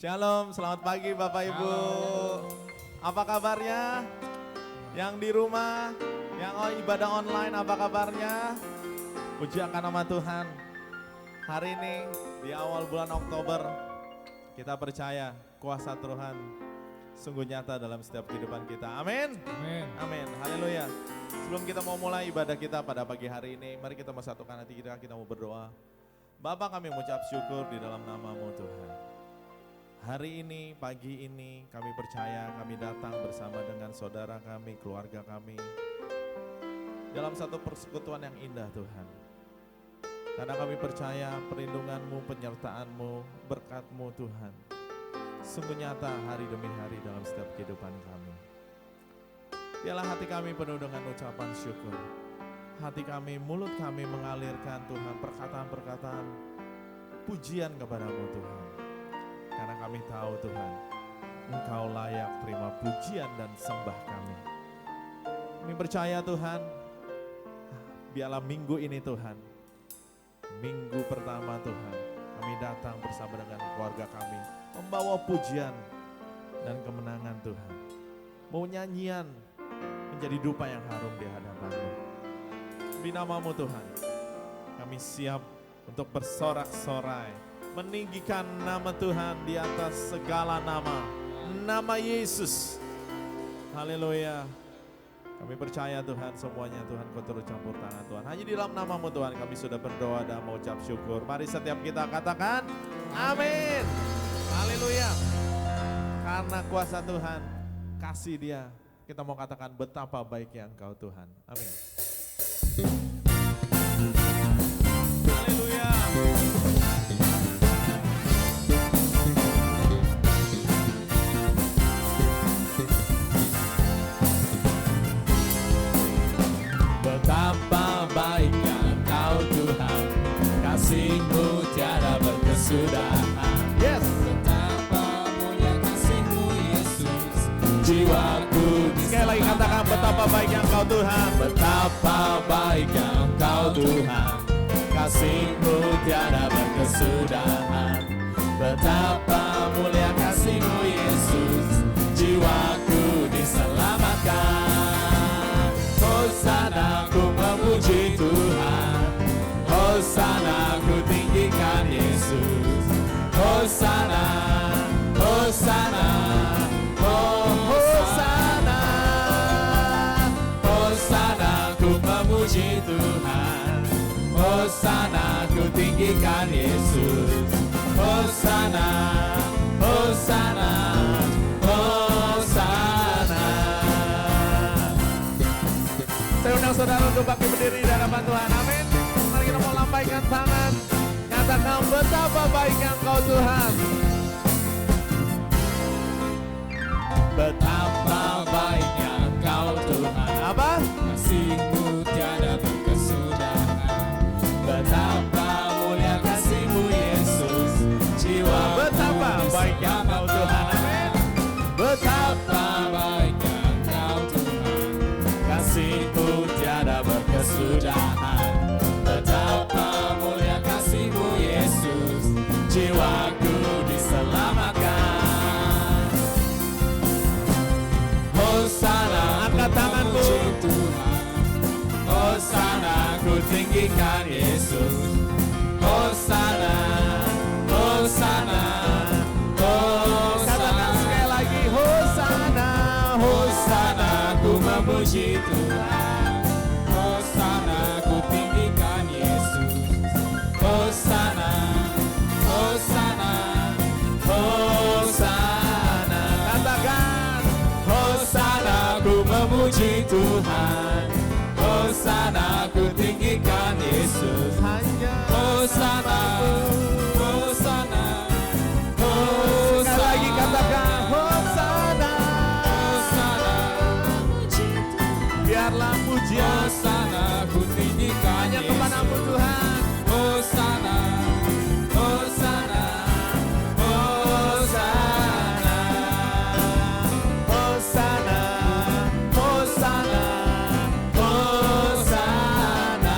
Shalom, selamat pagi Bapak Ibu. Apa kabarnya? Yang di rumah, yang ibadah online, apa kabarnya? Puji akan nama Tuhan. Hari ini di awal bulan Oktober, kita percaya kuasa Tuhan sungguh nyata dalam setiap kehidupan kita. Amin. Amin. Amin. Haleluya. Sebelum kita mau mulai ibadah kita pada pagi hari ini, mari kita mau satukan hati kita mau berdoa. Bapa, kami mengucap syukur di dalam nama-Mu Tuhan. Hari ini, pagi ini kami percaya kami datang bersama dengan saudara kami, keluarga kami. Dalam satu persekutuan yang indah Tuhan. Karena kami percaya perlindungan-Mu, penyertaan-Mu, berkat-Mu Tuhan. Sungguh nyata hari demi hari dalam setiap kehidupan kami. Biarlah hati kami penuh dengan ucapan syukur. Hati kami, mulut kami mengalirkan Tuhan perkataan-perkataan pujian kepada-Mu Tuhan. Karena kami tahu Tuhan, Engkau layak terima pujian dan sembah kami. Kami percaya Tuhan, biarlah minggu ini Tuhan, minggu pertama Tuhan, kami datang bersama dengan keluarga kami, membawa pujian dan kemenangan Tuhan. Mau nyanyian menjadi dupa yang harum di hadapan-Mu. Di nama-Mu Tuhan, kami siap untuk bersorak-sorai, meninggikan nama Tuhan di atas segala nama. Nama Yesus. Haleluya. Kami percaya Tuhan semuanya Tuhan Kau turut campur tangan Tuhan. Hanya di dalam nama-Mu Tuhan kami sudah berdoa dan mengucap syukur. Mari setiap kita katakan amin. Haleluya. Karena kuasa Tuhan, kasih Dia, kita mau katakan betapa baiknya Engkau Tuhan. Amin. Haleluya. Betapa baiknya Engkau Tuhan, kasih-Mu tiada berkesudahan. Yes. Betapa mulia kasih-Mu Yesus, jiwaku Sekali lagi katakan betapa baiknya Engkau Tuhan. Betapa baiknya Engkau Tuhan, kasih-Mu tiada berkesudahan. Betapa mulia kasih-Mu Yesus, jiwaku diselamatkan. Hosana ku memuji Tuhan, Hosana ku tinggikan Yesus. Hosana, Hosana, oh Hosana, Hosana ku memuji Tuhan, Hosana ku tinggikan Yesus. Hosana, Hosana, Hosana. Saya undang saudara untuk bangkit berdiri di hadapan Tuhan. Amin. Mari kita mau lambaikan tangan. Katakan betapa baiknya Engkau Tuhan. Betapa baiknya Engkau Tuhan, Apa? kasih-Mu tiada berkesudahan. Betapa mulia kasih-Mu Yesus, jiwa Betapa baiknya Engkau Tuhan. Amin. Betapa baiknya Engkau Tuhan, kasih-Mu tiada berkesudahan. Betapa mulia kasih-Mu Yesus, jiwaku diselamatkan. Hosana, Angkat tanganmu. memuji Tuhan. Hosana, ku tinggikan Yesus. Hosana, Hosana, Katakan Hosana. sekali lagi. Hosana. Hosana, ku memuji Tuhan. Hosana, ku tinggikan Yesus. Hosana, Hosana, Hosana. Katakan. Hosana, ku memuji Tuhan. Hosana, ku tinggikan Yesus. Hanya Hosana, Hosana, sekali lagi katakan. Hosana. Hosana, Biarlah pujian Hosana, ku tinggikan hanya Yesus. kepada-Mu Tuhan. Hosana, Hosana, Hosana. Hosana. Hosana. Hosana,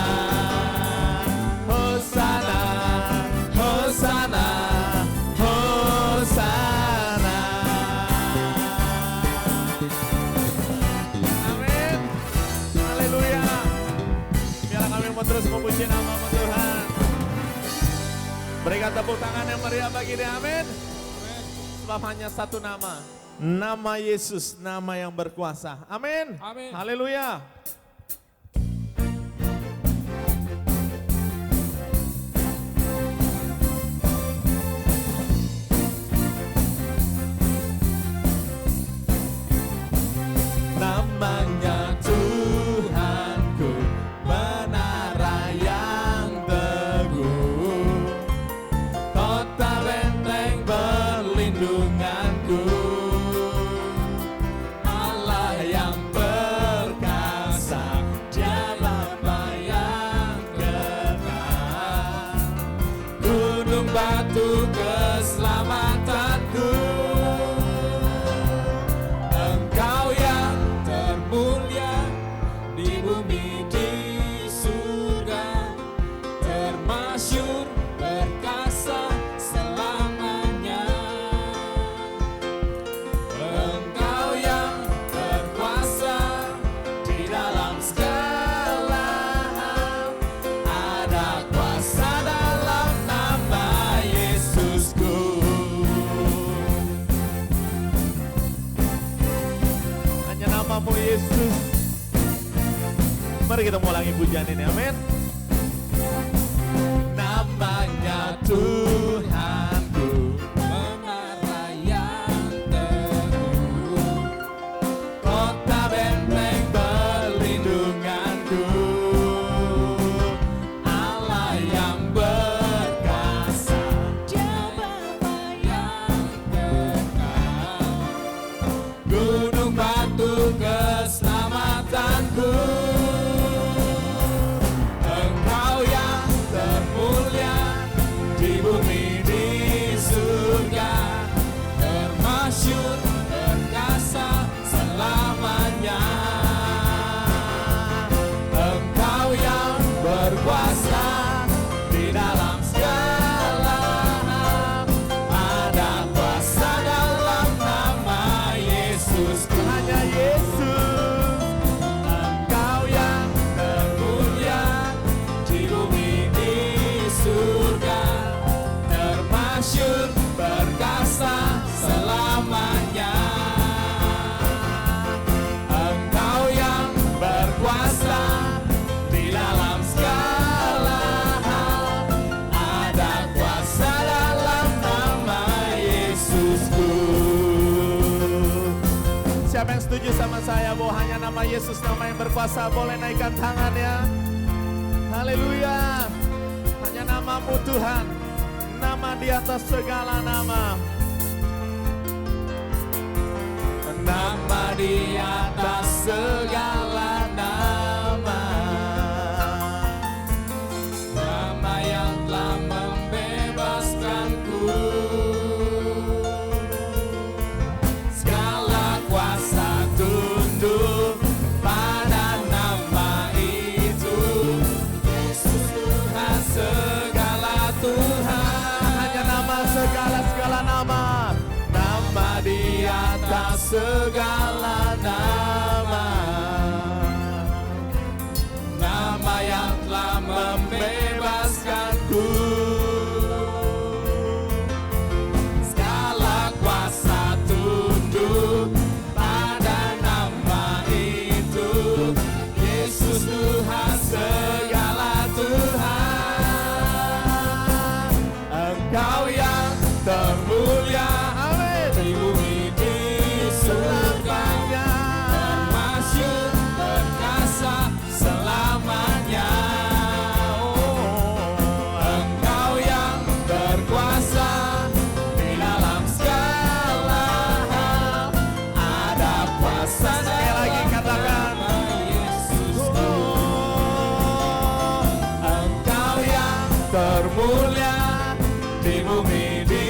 Hosana. Hosana, Hosana. mau terus memuji nama-Mu Tuhan. Berikan tepuk tangan yang meriah bagi dia, amin. Sebab hanya satu nama, nama Yesus, nama yang berkuasa. Amin. Amin. Haleluya. Namanya Tuhanku, menara yang teguh, kota benteng perlindunganku, Allah yang perkasa, Dia Bapa yang kekal, gunung batu keselamatanku. Engkau yang termulia di bumi di surga, termasyur perkasa selamanya. Engkau yang berkuasa di dalam segala hal, ada kuasa dalam nama Yesusku. Hanya namamu Yesus. Mari kita ulangi pujian ini, amin. Namanya Tuhanku, Menara yang teguh, kota benteng perlindunganku, Allah yang berkuasa, Dia Bapa yang kekal, gunung batu keselamatanku. Engkau yang termulia di bumi di surga, termasyur perkasa selamanya. Engkau yang berkuasa di dalam segala hal, ada kuasa dalam nama Yesus. Hanya Yesus. Engkau yang termulia di bumi di surga, termasyur perkasa selamanya. Engkau yang berkuasa di dalam segala hal, ada kuasa dalam nama Yesusku. Siapa yang setuju sama saya bahwa hanya nama Yesus, nama yang berkuasa, boleh naikkan tangannya. Haleluya. Hanya namamu Tuhan, nama di atas segala nama. Nama di atas segala nama, nama yang telah membebaskanku. segala kuasa tunduk pada nama itu. Yesus Tuhan, segala Tuhan. Hanya nama segala nama, nama di atas segala nama, nama yang telah membebaskanku. Segala kuasa tunduk pada nama itu. Yesus Tuhan, segala Tuhan. Engkau yang termulia, amin, di bumi di selamanya, termasyur perkasa selamanya. Engkau yang berkuasa di dalam segala hal, ada kuasa. Sekali lagi katakan, Engkau yang termulia di bumi di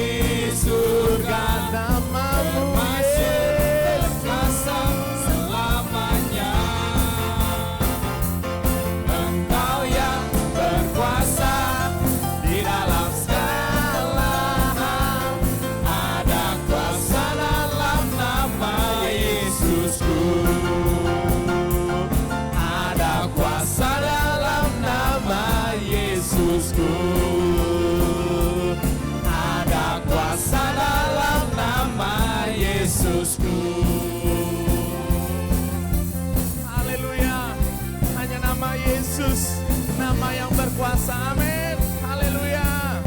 surga, namamu Yesus, Perkasa selamanya. Engkau yang berkuasa di dalam segala hal, ada kuasa dalam nama Yesusku, ada kuasa dalam nama Nama yang berkuasa, amin. Haleluya.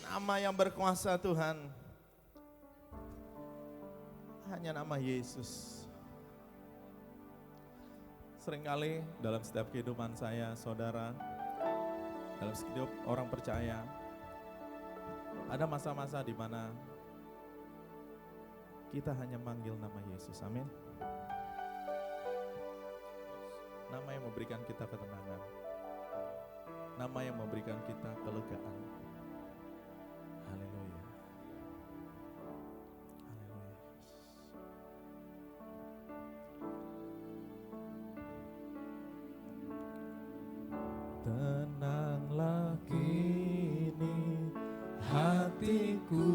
Nama yang berkuasa Tuhan. Hanya nama Yesus. Seringkali dalam setiap kehidupan saya, saudara, dalam setiap orang percaya, ada masa-masa di mana kita hanya manggil nama Yesus, amin. Nama yang memberikan kita ketenangan, nama yang memberikan kita kelegaan. Haleluya. Haleluya. Tenanglah kini hatiku,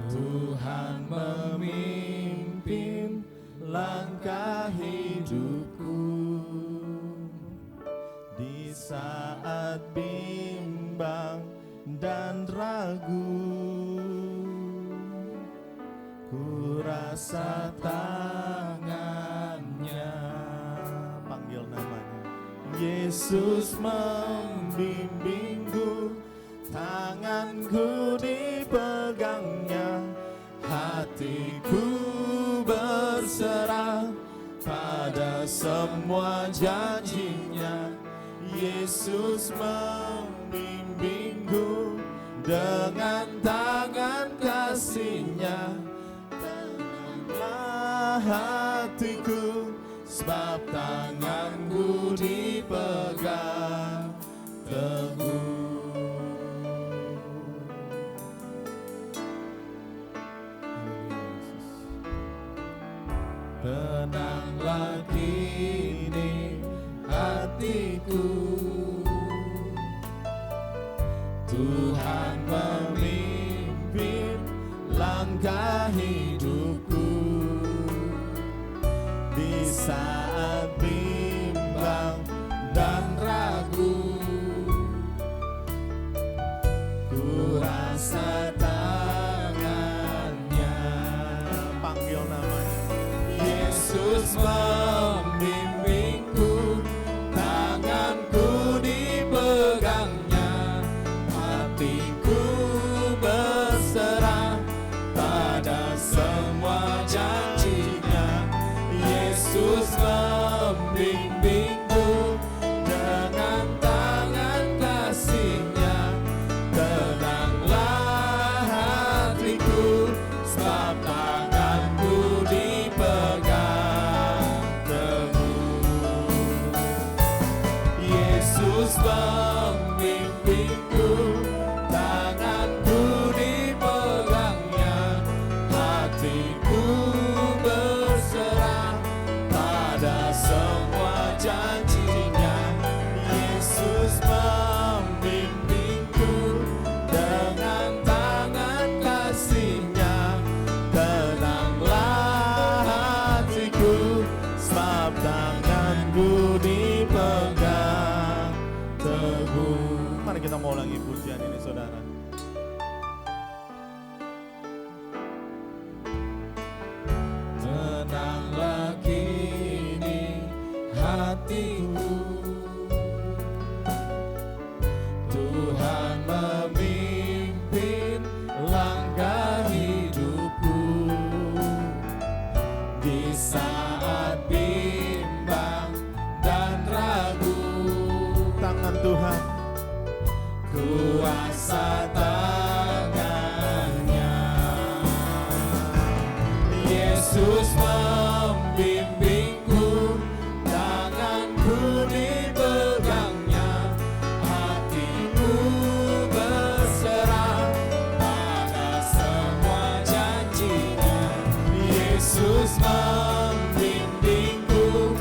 Tuhan memimpin langkah hidupku. Di saat bimbang dan ragu, ku rasa tangannya. Panggil namanya. Yesus membimbingku, tanganku dipegangnya, hatiku berserah pada semua janjinya. Yesus membimbingku dengan tangan kasih-Nya. Tenanglah hatiku, sebab tanganku dipegang teguh. Tenanglah kini hatiku, Tuhan memimpin langkah hidupku. Di saat bimbang dan ragu, ku rasa tangannya. Panggil namanya. Yesus membimbingku, tanganku dipegangnya, hatiku berserah pada semua janjinya. Yesus membimbingku dengan tangan kasih-Nya. Tenanglah hatiku, sebab tanganku dipegang teguh. Yesus membimbingku, tanganku dipegangnya, hatiku berserah pada semua janjinya. Yesus membimbingku dengan tangan kasih-Nya. Tenanglah hatiku, sebab tanganku dipegang teguh. Mari kita mau ulangi pujian ini, saudara. Tenanglah kini hatiku, Tuhan memimpin langkah hidupku. Di saat bimbang dan ragu, tangan Tuhan, kuasa tangannya. Yesus membimbingku, tanganku dipegangnya, hatiku berserah pada semua janjinya. Yesus membimbingku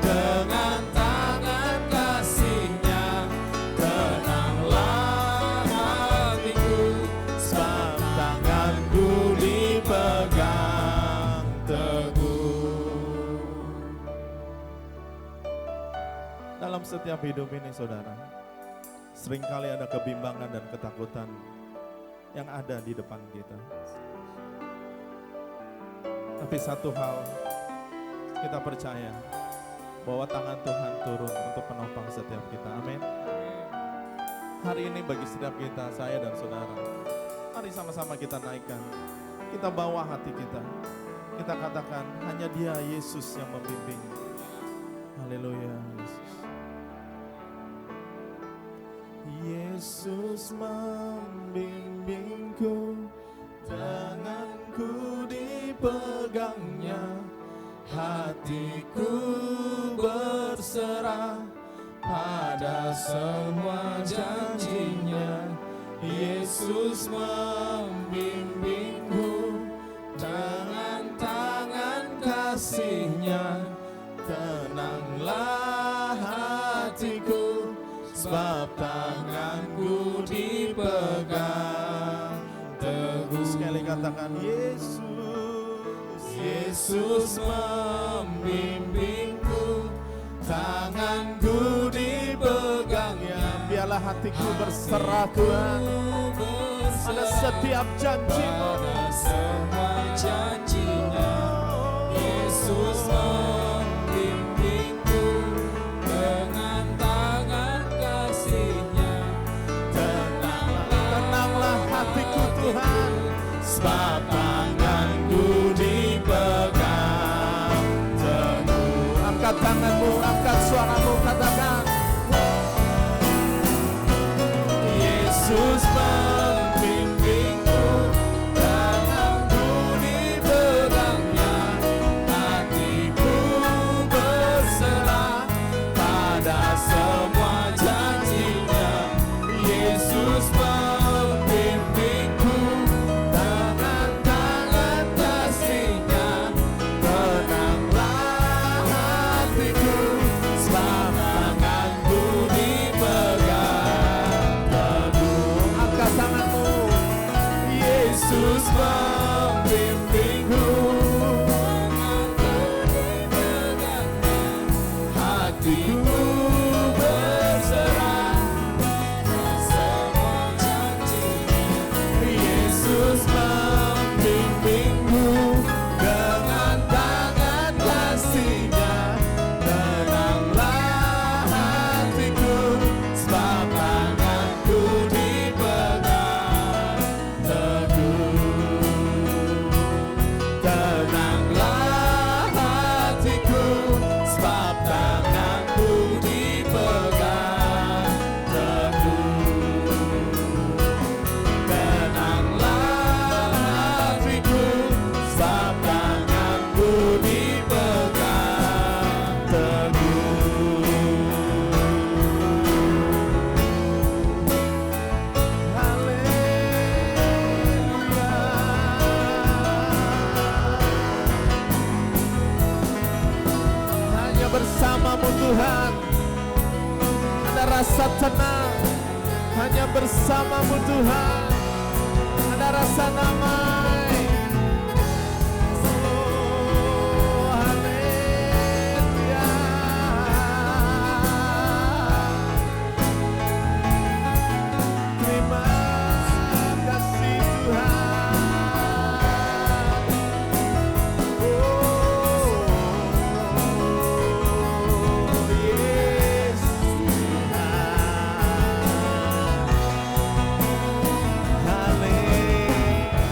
dengan tangan kasih-Nya. Tenanglah hatiku, sebab tanganku dipegang teguh. Dalam setiap hidup ini, saudara, seringkali ada kebimbangan dan ketakutan yang ada di depan kita. Tapi satu hal, kita percaya bahwa tangan Tuhan turun untuk menopang setiap kita. Amin. Hari ini bagi setiap kita, saya dan saudara, mari sama-sama kita naikkan. Kita bawa hati kita. Kita katakan, hanya Dia Yesus yang membimbing. Haleluya, Yesus. Yesus membimbingku, tanganku dipegangnya, hatiku berserah pada semua janjinya. Yesus membimbingku dengan tangan kasih-Nya. Tenanglah hatiku, sebab tanganku dipegang teguh. Sekali katakan, Yesus, Yesus membimbingku, tanganku dipegangnya. Biarlah hatiku berserah Tuhan pada setiap janji-Mu, pada semua janjinya. Yesus membimbingku dengan tangan kasih-Nya. Tenanglah hatiku Tuhan, sebab tanganku dipegang teguh. Angkat tanganmu, angkat suaramu, katakan, Yesus membimbingku, tanganku dipegangnya, hatiku berserah pada semua janjinya. Yesus membimbingku dengan tangan kasih-Nya. Tenanglah hatiku, sebab tanganku dipegang teguh. Angkat tanganmu, Yesus membimbingku, hatiku berserah Semua janjinya. Yesus membimbingku dengan tangan kasih-Nya. Tenanglah hatiku, sebab tanganku dipegang teguh. Tenanglah hatiku, sebab tanganku dipegang teguh. Tenanglah hatiku, sebab tanganku dipegang teguh. Haleluya. Hanya bersama-Mu Tuhan ada rasa tenang. Hanya bersama-Mu Tuhan ada rasa damai. Oh, haleluya. Terima kasih Tuhan. Oh, Yesus Tuhan. Haleluya.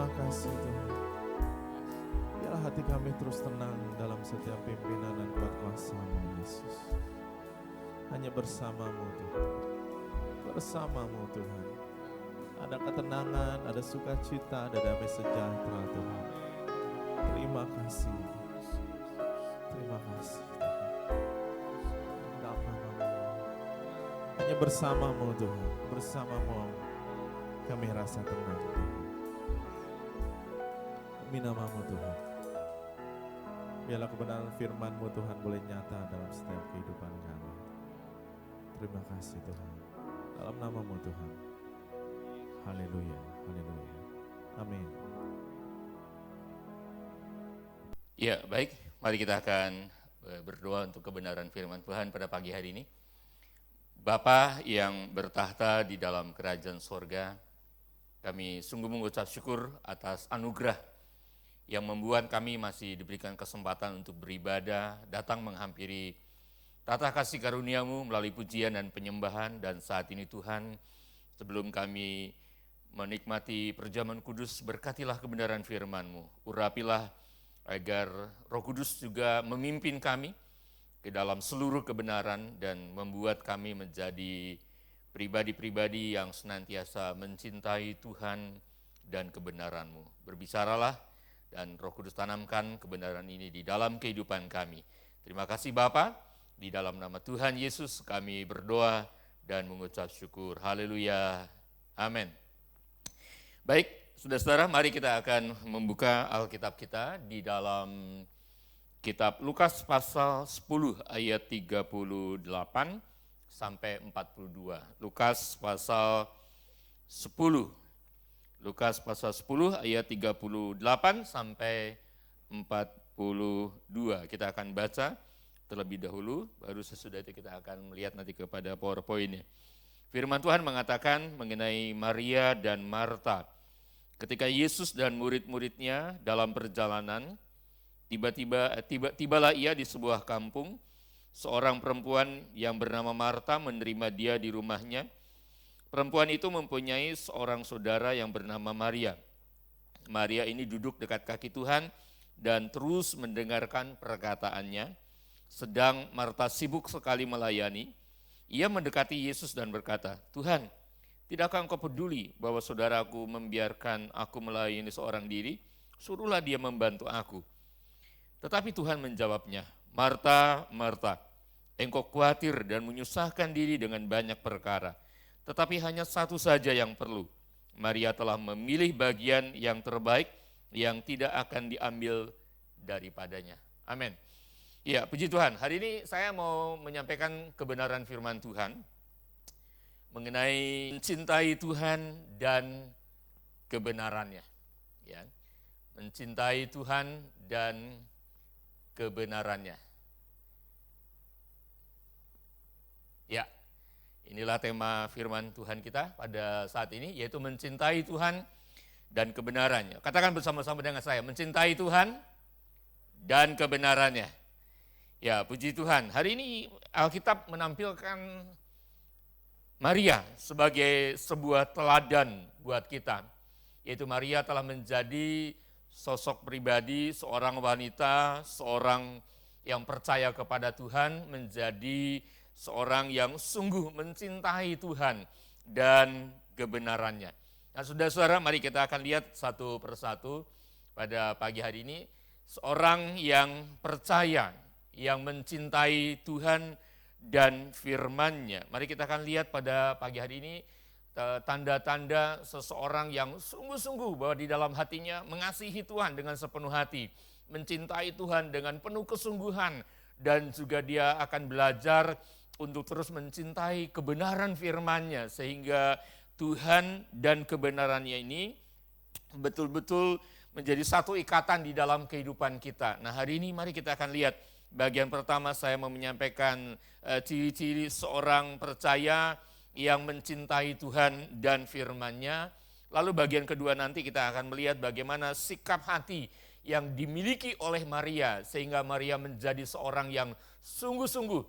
Terima kasih Tuhan. Biarlah hati kami terus tenang dalam setiap pimpinan dan kuat kuasa-Mu Yesus. Hanya bersama-Mu Tuhan. Bersama-Mu Tuhan. Ada ketenangan, ada sukacita, ada damai sejahtera Tuhan. Terima kasih. Terima kasih Tuhan. Dalam nama-Mu. Hanya bersama-Mu Tuhan. Bersama-Mu kami rasa tenang Tuhan. Demi nama-Mu Tuhan. Biarlah kebenaran firman-Mu Tuhan boleh nyata dalam setiap kehidupan kami. Terima kasih Tuhan. Dalam nama-Mu Tuhan. Haleluya, haleluya. Amin. Ya, baik. Mari kita akan berdoa untuk kebenaran firman Tuhan pada pagi hari ini. Bapa yang bertahta di dalam kerajaan sorga, kami sungguh mengucap syukur atas anugerah yang membuat kami masih diberikan kesempatan untuk beribadah, datang menghampiri tata kasih karunia-Mu melalui pujian dan penyembahan. Dan saat ini Tuhan, sebelum kami menikmati perjamuan kudus, berkatilah kebenaran firman-Mu. Urapilah agar Roh Kudus juga memimpin kami ke dalam seluruh kebenaran dan membuat kami menjadi pribadi-pribadi yang senantiasa mencintai Tuhan dan kebenaran-Mu. Berbicaralah dan Roh Kudus tanamkan kebenaran ini di dalam kehidupan kami. Terima kasih Bapa, di dalam nama Tuhan Yesus kami berdoa dan mengucap syukur. Haleluya. Amin. Baik, saudara-saudara, mari kita akan membuka Alkitab kita di dalam kitab Lukas pasal 10 ayat 38 sampai 42. Lukas pasal 10. Lukas pasal 10 ayat 38 sampai 42. Kita akan baca terlebih dahulu, baru sesudah itu kita akan melihat nanti kepada PowerPoint-nya. Firman Tuhan mengatakan mengenai Maria dan Marta. Ketika Yesus dan murid-muridnya dalam perjalanan, tibalah ia di sebuah kampung. Seorang perempuan yang bernama Marta menerima dia di rumahnya. Perempuan itu mempunyai seorang saudara yang bernama Maria. Maria ini duduk dekat kaki Tuhan dan terus mendengarkan perkataannya. Sedang Marta sibuk sekali melayani. Ia mendekati Yesus dan berkata, "Tuhan, tidakkah Engkau peduli bahwa saudaraku membiarkan aku melayani seorang diri? Suruhlah dia membantu aku." Tetapi Tuhan menjawabnya, "Marta, Marta, engkau khawatir dan menyusahkan diri dengan banyak perkara. Tetapi hanya satu saja yang perlu. Maria telah memilih bagian yang terbaik yang tidak akan diambil daripadanya." Amin. Ya, puji Tuhan. Hari ini saya mau menyampaikan kebenaran firman Tuhan mengenai mencintai Tuhan dan kebenarannya. Ya, mencintai Tuhan dan kebenarannya. Ya, inilah tema firman Tuhan kita pada saat ini, yaitu mencintai Tuhan dan kebenarannya. Katakan bersama-sama dengan saya, mencintai Tuhan dan kebenarannya. Ya, puji Tuhan. Hari ini Alkitab menampilkan Maria sebagai sebuah teladan buat kita. Yaitu Maria telah menjadi sosok pribadi, seorang wanita, seorang yang percaya kepada Tuhan, menjadi seorang yang sungguh mencintai Tuhan dan kebenarannya. Nah, saudara-saudara, mari kita akan lihat satu persatu pada pagi hari ini. Seorang yang percaya, yang mencintai Tuhan dan firman-Nya. Mari kita akan lihat pada pagi hari ini tanda-tanda seseorang yang sungguh-sungguh bahwa di dalam hatinya mengasihi Tuhan dengan sepenuh hati, mencintai Tuhan dengan penuh kesungguhan, dan juga dia akan belajar untuk terus mencintai kebenaran firman-Nya sehingga Tuhan dan kebenarannya ini betul-betul menjadi satu ikatan di dalam kehidupan kita. Nah, hari ini mari kita akan lihat bagian pertama. Saya mau menyampaikan ciri-ciri seorang percaya yang mencintai Tuhan dan firman-Nya. Lalu bagian kedua nanti kita akan melihat bagaimana sikap hati yang dimiliki oleh Maria sehingga Maria menjadi seorang yang sungguh-sungguh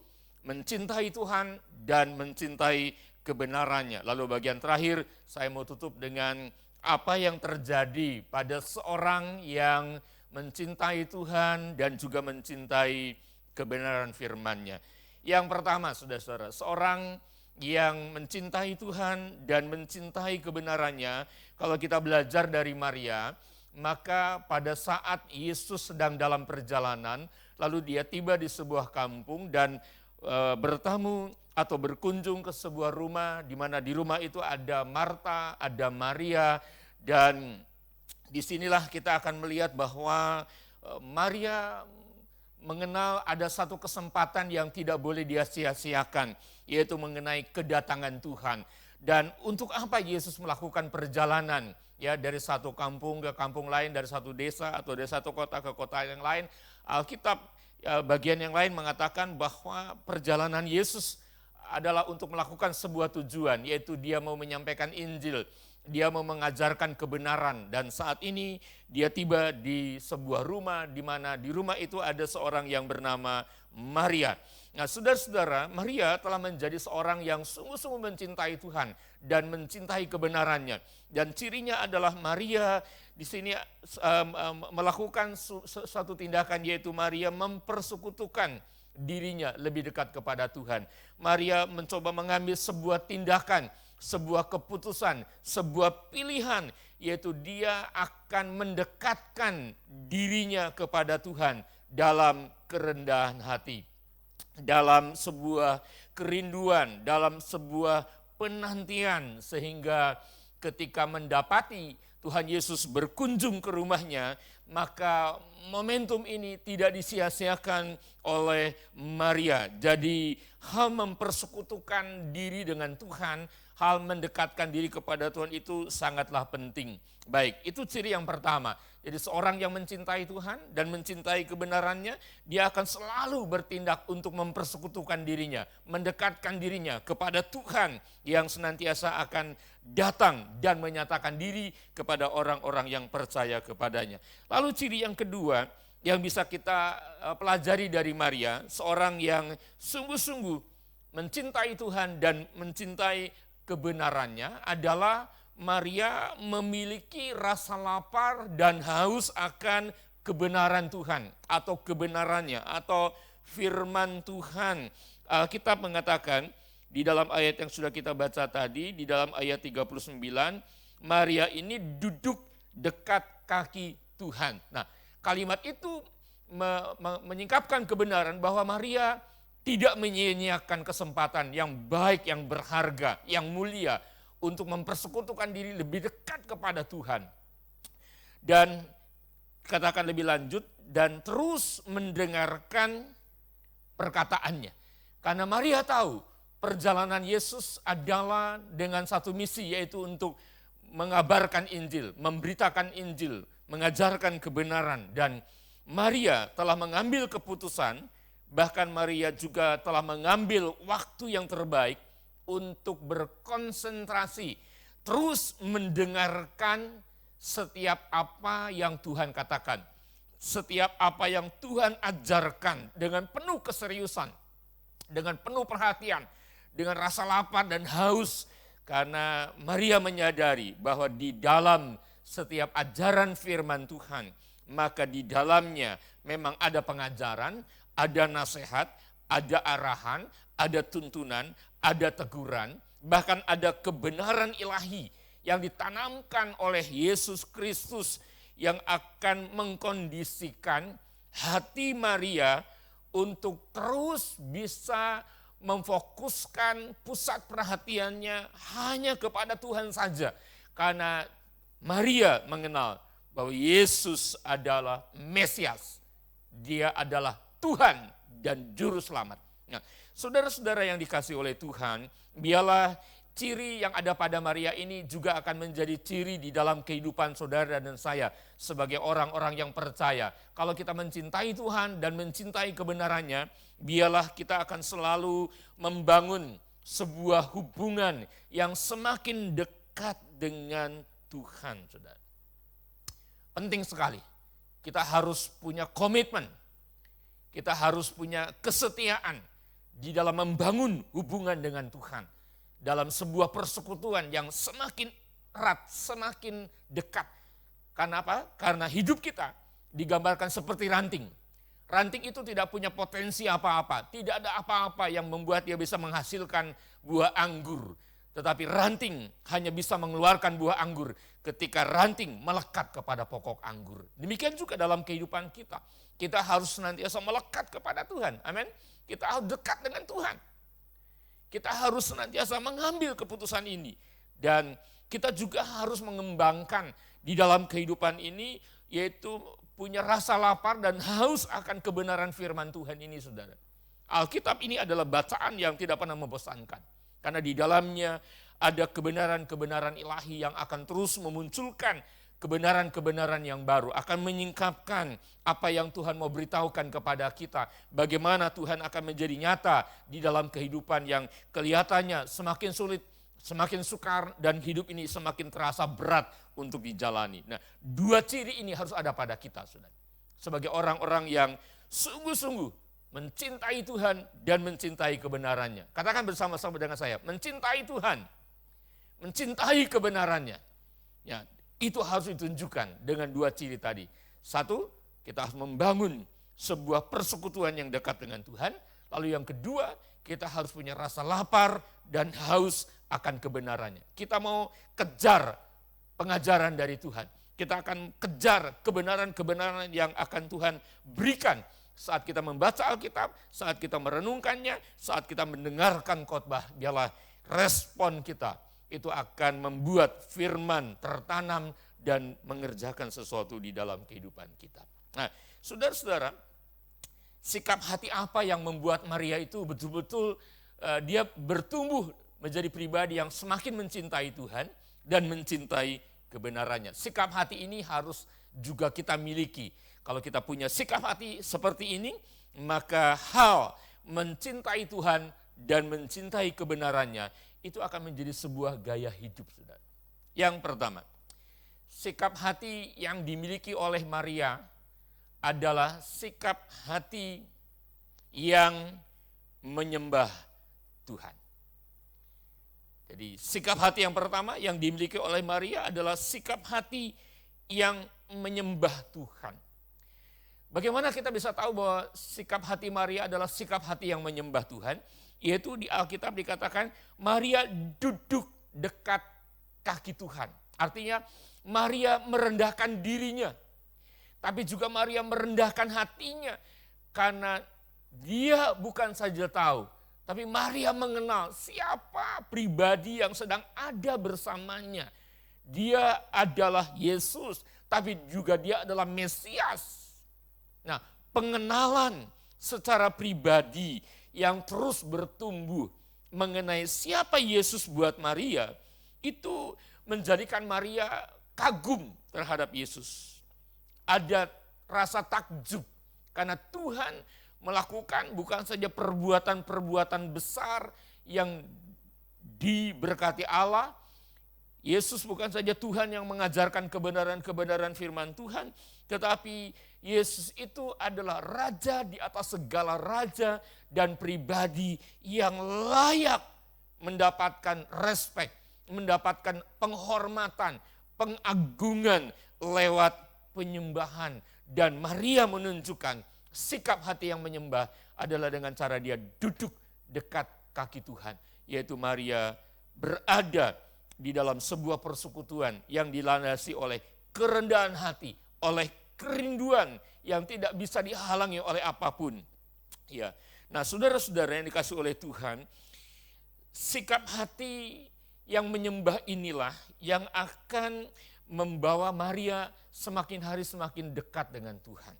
mencintai Tuhan dan mencintai kebenarannya. Lalu bagian terakhir saya mau tutup dengan apa yang terjadi pada seorang yang mencintai Tuhan dan juga mencintai kebenaran firman-Nya. Yang pertama, saudara-saudara, seorang yang mencintai Tuhan dan mencintai kebenarannya, kalau kita belajar dari Maria, maka pada saat Yesus sedang dalam perjalanan, lalu dia tiba di sebuah kampung dan bertamu atau berkunjung ke sebuah rumah, di mana di rumah itu ada Marta, ada Maria, dan disinilah kita akan melihat bahwa Maria mengenal ada satu kesempatan yang tidak boleh dia sia-siakan, yaitu mengenai kedatangan Tuhan. Dan untuk apa Yesus melakukan perjalanan ya dari satu kampung ke kampung lain, dari satu desa atau dari satu kota ke kota yang lain. Alkitab bagian yang lain mengatakan bahwa perjalanan Yesus adalah untuk melakukan sebuah tujuan, yaitu dia mau menyampaikan Injil, dia mau mengajarkan kebenaran. Dan saat ini dia tiba di sebuah rumah, di mana di rumah itu ada seorang yang bernama Maria. Nah, saudara-saudara, Maria telah menjadi seorang yang sungguh-sungguh mencintai Tuhan dan mencintai kebenarannya. Dan cirinya adalah Maria di sini melakukan suatu tindakan, yaitu Maria mempersekutukan dirinya lebih dekat kepada Tuhan. Maria mencoba mengambil sebuah tindakan, sebuah keputusan, sebuah pilihan, yaitu dia akan mendekatkan dirinya kepada Tuhan dalam kerendahan hati, dalam sebuah kerinduan, dalam sebuah penantian, sehingga ketika mendapati Tuhan Yesus berkunjung ke rumahnya, maka momentum ini tidak disia-siakan oleh Maria. Jadi hal mempersekutukan diri dengan Tuhan, hal mendekatkan diri kepada Tuhan itu sangatlah penting. Baik, itu ciri yang pertama. Jadi seorang yang mencintai Tuhan dan mencintai kebenarannya, dia akan selalu bertindak untuk mempersekutukan dirinya, mendekatkan dirinya kepada Tuhan yang senantiasa akan datang dan menyatakan diri kepada orang-orang yang percaya kepadanya. Lalu ciri yang kedua yang bisa kita pelajari dari Maria, seorang yang sungguh-sungguh mencintai Tuhan dan mencintai kebenarannya adalah Maria memiliki rasa lapar dan haus akan kebenaran Tuhan atau kebenarannya atau firman Tuhan. Alkitab mengatakan di dalam ayat yang sudah kita baca tadi, di dalam ayat 39, Maria ini duduk dekat kaki Tuhan. Nah, kalimat itu menyingkapkan kebenaran bahwa Maria tidak menyia-nyiakan kesempatan yang baik, yang berharga, yang mulia untuk mempersekutukan diri lebih dekat kepada Tuhan. Dan katakan lebih lanjut, dan terus mendengarkan perkataannya. Karena Maria tahu perjalanan Yesus adalah dengan satu misi, yaitu untuk mengabarkan Injil, memberitakan Injil, mengajarkan kebenaran. Dan Maria telah mengambil keputusan, bahkan Maria juga telah mengambil waktu yang terbaik untuk berkonsentrasi, terus mendengarkan setiap apa yang Tuhan katakan, setiap apa yang Tuhan ajarkan dengan penuh keseriusan, dengan penuh perhatian, dengan rasa lapar dan haus, karena Maria menyadari bahwa di dalam setiap ajaran firman Tuhan, maka di dalamnya memang ada pengajaran, ada nasihat, ada arahan, ada tuntunan, ada teguran, bahkan ada kebenaran ilahi yang ditanamkan oleh Yesus Kristus yang akan mengkondisikan hati Maria untuk terus bisa memfokuskan pusat perhatiannya hanya kepada Tuhan saja. Karena Maria mengenal bahwa Yesus adalah Mesias, dia adalah Tuhan dan Juru Selamat. Nah, saudara-saudara yang dikasihi oleh Tuhan, biarlah ciri yang ada pada Maria ini juga akan menjadi ciri di dalam kehidupan saudara dan saya sebagai orang-orang yang percaya. Kalau kita mencintai Tuhan dan mencintai kebenarannya, biarlah kita akan selalu membangun sebuah hubungan yang semakin dekat dengan Tuhan, saudara. Penting sekali, kita harus punya komitmen, kita harus punya kesetiaan di dalam membangun hubungan dengan Tuhan. Dalam sebuah persekutuan yang semakin erat, semakin dekat. Karena apa? Karena hidup kita digambarkan seperti ranting. Ranting itu tidak punya potensi apa-apa. Tidak ada apa-apa yang membuat dia bisa menghasilkan buah anggur. Tetapi ranting hanya bisa mengeluarkan buah anggur ketika ranting melekat kepada pokok anggur. Demikian juga dalam kehidupan kita. Kita harus senantiasa melekat kepada Tuhan. Amin. Kita harus dekat dengan Tuhan. Kita harus senantiasa mengambil keputusan ini. Dan kita juga harus mengembangkan di dalam kehidupan ini, yaitu punya rasa lapar dan haus akan kebenaran firman Tuhan ini, saudara. Alkitab ini adalah bacaan yang tidak pernah membosankan. Karena di dalamnya ada kebenaran-kebenaran ilahi yang akan terus memunculkan kebenaran-kebenaran yang baru. Akan menyingkapkan apa yang Tuhan mau beritahukan kepada kita. Bagaimana Tuhan akan menjadi nyata di dalam kehidupan yang kelihatannya semakin sulit, semakin sukar, dan hidup ini semakin terasa berat untuk dijalani. Nah, dua ciri ini harus ada pada kita, saudara. Sebagai orang-orang yang sungguh-sungguh mencintai Tuhan dan mencintai kebenarannya. Katakan bersama-sama dengan saya, mencintai Tuhan, mencintai kebenarannya. Ya, itu harus ditunjukkan dengan dua ciri tadi. Satu, kita harus membangun sebuah persekutuan yang dekat dengan Tuhan. Lalu yang kedua, kita harus punya rasa lapar dan haus akan kebenarannya. Kita mau kejar pengajaran dari Tuhan. Kita akan kejar kebenaran-kebenaran yang akan Tuhan berikan saat kita membaca Alkitab, saat kita merenungkannya, saat kita mendengarkan khotbah. Biarlah respon kita itu akan membuat firman tertanam dan mengerjakan sesuatu di dalam kehidupan kita. Nah, saudara-saudara, sikap hati apa yang membuat Maria itu betul-betul dia bertumbuh menjadi pribadi yang semakin mencintai Tuhan dan mencintai kebenarannya. Sikap hati ini harus juga kita miliki. Kalau kita punya sikap hati seperti ini, maka hal mencintai Tuhan dan mencintai kebenarannya itu akan menjadi sebuah gaya hidup, saudara. Yang pertama, sikap hati yang dimiliki oleh Maria adalah sikap hati yang menyembah Tuhan. Jadi sikap hati yang pertama yang dimiliki oleh Maria adalah sikap hati yang menyembah Tuhan. Bagaimana kita bisa tahu bahwa sikap hati Maria adalah sikap hati yang menyembah Tuhan? Yaitu di Alkitab dikatakan Maria duduk dekat kaki Tuhan. Artinya Maria merendahkan dirinya. Tapi juga Maria merendahkan hatinya. Karena dia bukan saja tahu, tapi Maria mengenal siapa pribadi yang sedang ada bersamanya. Dia adalah Yesus, tapi juga dia adalah Mesias. Nah, pengenalan secara pribadi yang terus bertumbuh mengenai siapa Yesus buat Maria, itu menjadikan Maria kagum terhadap Yesus. Ada rasa takjub karena Tuhan melakukan bukan saja perbuatan-perbuatan besar yang diberkati Allah. Yesus bukan saja Tuhan yang mengajarkan kebenaran-kebenaran firman Tuhan, tetapi Yesus itu adalah raja di atas segala raja dan pribadi yang layak mendapatkan respek, mendapatkan penghormatan, pengagungan lewat penyembahan. Dan Maria menunjukkan sikap hati yang menyembah adalah dengan cara dia duduk dekat kaki Tuhan. Yaitu Maria berada di dalam sebuah persekutuan yang dilandasi oleh kerendahan hati, oleh kerinduan yang tidak bisa dihalangi oleh apapun. Ya. Nah, saudara-saudara yang dikasih oleh Tuhan, sikap hati yang menyembah inilah yang akan membawa Maria semakin hari semakin dekat dengan Tuhan.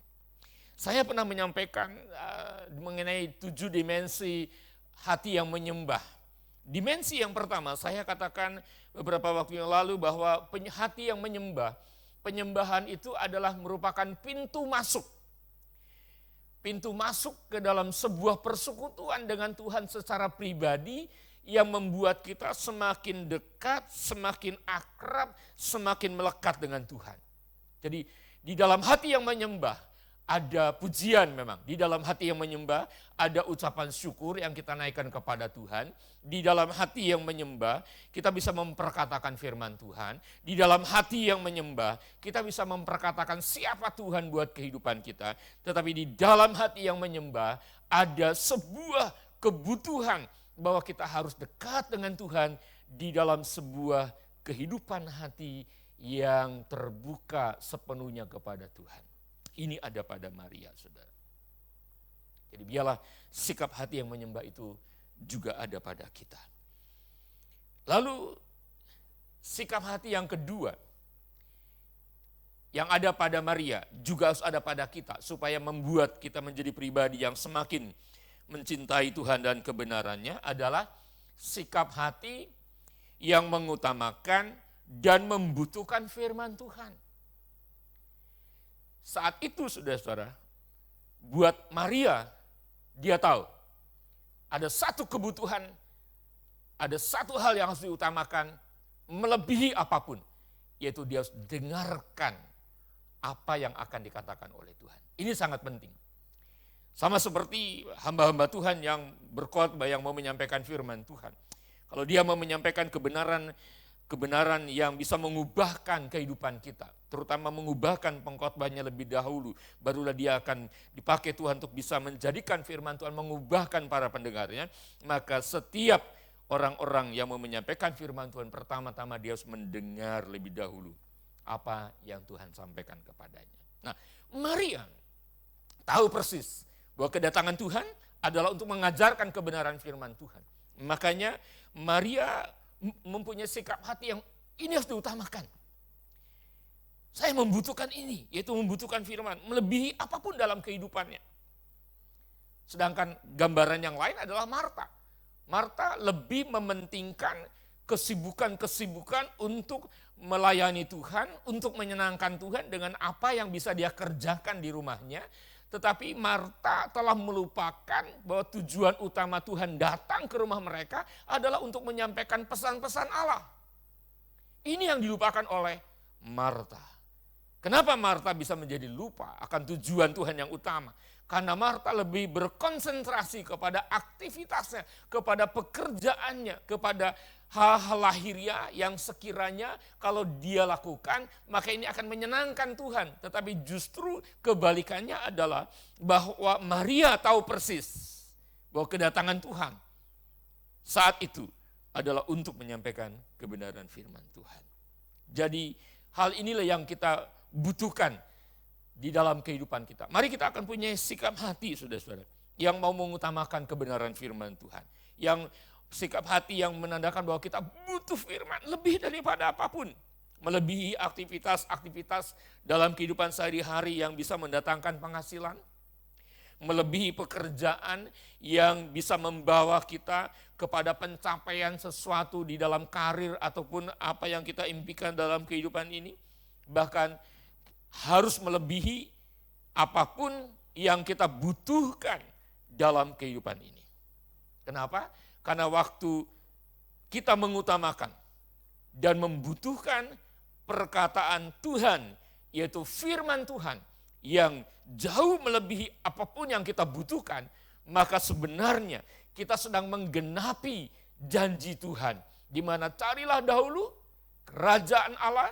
Saya pernah menyampaikan mengenai 7 dimensi hati yang menyembah. Dimensi yang pertama, saya katakan beberapa waktu yang lalu bahwa hati yang menyembah, penyembahan itu adalah merupakan pintu masuk. Pintu masuk ke dalam sebuah persekutuan dengan Tuhan secara pribadi yang membuat kita semakin dekat, semakin akrab, semakin melekat dengan Tuhan. Jadi di dalam hati yang menyembah ada pujian memang. Di dalam hati yang menyembah, ada ucapan syukur yang kita naikkan kepada Tuhan. Di dalam hati yang menyembah, kita bisa memperkatakan firman Tuhan. Di dalam hati yang menyembah, kita bisa memperkatakan siapa Tuhan buat kehidupan kita. Tetapi di dalam hati yang menyembah, ada sebuah kebutuhan bahwa kita harus dekat dengan Tuhan di dalam sebuah kehidupan hati yang terbuka sepenuhnya kepada Tuhan. Ini ada pada Maria, saudara. Jadi biarlah sikap hati yang menyembah itu juga ada pada kita. Lalu sikap hati yang kedua yang ada pada Maria juga harus ada pada kita supaya membuat kita menjadi pribadi yang semakin mencintai Tuhan dan kebenarannya adalah sikap hati yang mengutamakan dan membutuhkan firman Tuhan. Saat itu saudara-saudara, buat Maria, dia tahu ada satu kebutuhan, ada satu hal yang harus diutamakan melebihi apapun, yaitu dia harus dengarkan apa yang akan dikatakan oleh Tuhan. Ini sangat penting. Sama seperti hamba-hamba Tuhan yang berkhotbah, yang mau menyampaikan firman Tuhan. Kalau dia mau menyampaikan kebenaran yang bisa mengubahkan kehidupan kita, terutama mengubahkan pengkhotbahnya lebih dahulu, barulah dia akan dipakai Tuhan untuk bisa menjadikan firman Tuhan mengubahkan para pendengarnya. Maka setiap orang-orang yang mau menyampaikan firman Tuhan, pertama-tama dia harus mendengar lebih dahulu apa yang Tuhan sampaikan kepadanya. Nah, Maria tahu persis bahwa kedatangan Tuhan adalah untuk mengajarkan kebenaran firman Tuhan. Makanya Maria mempunyai sikap hati yang ini harus diutamakan. Saya membutuhkan ini, yaitu membutuhkan firman, melebihi apapun dalam kehidupannya. Sedangkan gambaran yang lain adalah Marta. Marta lebih mementingkan kesibukan-kesibukan untuk melayani Tuhan, untuk menyenangkan Tuhan dengan apa yang bisa dia kerjakan di rumahnya. Tetapi Marta telah melupakan bahwa tujuan utama Tuhan datang ke rumah mereka adalah untuk menyampaikan pesan-pesan Allah. Ini yang dilupakan oleh Marta. Kenapa Marta bisa menjadi lupa akan tujuan Tuhan yang utama? Karena Marta lebih berkonsentrasi kepada aktivitasnya, kepada pekerjaannya, kepada hal-hal lahiriah yang sekiranya kalau dia lakukan, maka ini akan menyenangkan Tuhan. Tetapi justru kebalikannya adalah bahwa Maria tahu persis bahwa kedatangan Tuhan saat itu adalah untuk menyampaikan kebenaran firman Tuhan. Jadi hal inilah yang kita butuhkan di dalam kehidupan kita. Mari kita akan punya sikap hati, saudara-saudara, yang mau mengutamakan kebenaran firman Tuhan. Yang sikap hati yang menandakan bahwa kita butuh firman lebih daripada apapun. Melebihi aktivitas-aktivitas dalam kehidupan sehari-hari yang bisa mendatangkan penghasilan. Melebihi pekerjaan yang bisa membawa kita kepada pencapaian sesuatu di dalam karir ataupun apa yang kita impikan dalam kehidupan ini. Bahkan harus melebihi apapun yang kita butuhkan dalam kehidupan ini. Kenapa? Karena waktu kita mengutamakan dan membutuhkan perkataan Tuhan, yaitu firman Tuhan yang jauh melebihi apapun yang kita butuhkan, maka sebenarnya kita sedang menggenapi janji Tuhan, di mana carilah dahulu kerajaan Allah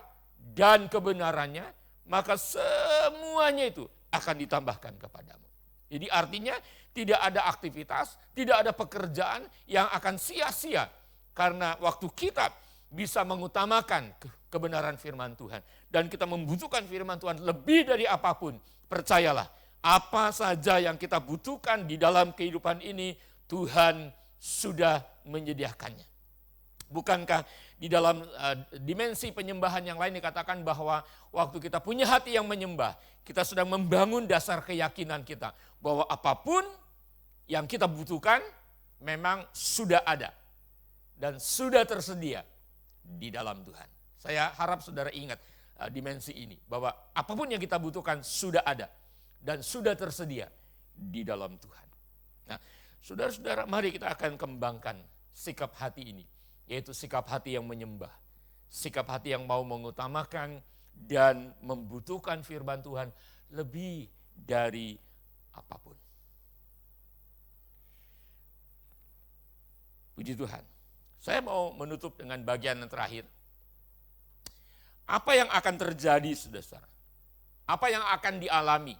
dan kebenarannya, maka semuanya itu akan ditambahkan kepadamu. Jadi artinya tidak ada aktivitas, tidak ada pekerjaan yang akan sia-sia. Karena waktu kita bisa mengutamakan kebenaran firman Tuhan. Dan kita membutuhkan firman Tuhan lebih dari apapun. Percayalah, apa saja yang kita butuhkan di dalam kehidupan ini, Tuhan sudah menyediakannya. Bukankah di dalam dimensi penyembahan yang lain dikatakan bahwa waktu kita punya hati yang menyembah, kita sedang membangun dasar keyakinan kita bahwa apapun yang kita butuhkan memang sudah ada dan sudah tersedia di dalam Tuhan. Saya harap saudara ingat dimensi ini, bahwa apapun yang kita butuhkan sudah ada dan sudah tersedia di dalam Tuhan. Nah, saudara-saudara, mari kita akan kembangkan sikap hati ini, yaitu sikap hati yang menyembah, sikap hati yang mau mengutamakan dan membutuhkan firman Tuhan lebih dari apapun. Puji Tuhan. Saya mau menutup dengan bagian yang terakhir. Apa yang akan terjadi, saudara? Apa yang akan dialami?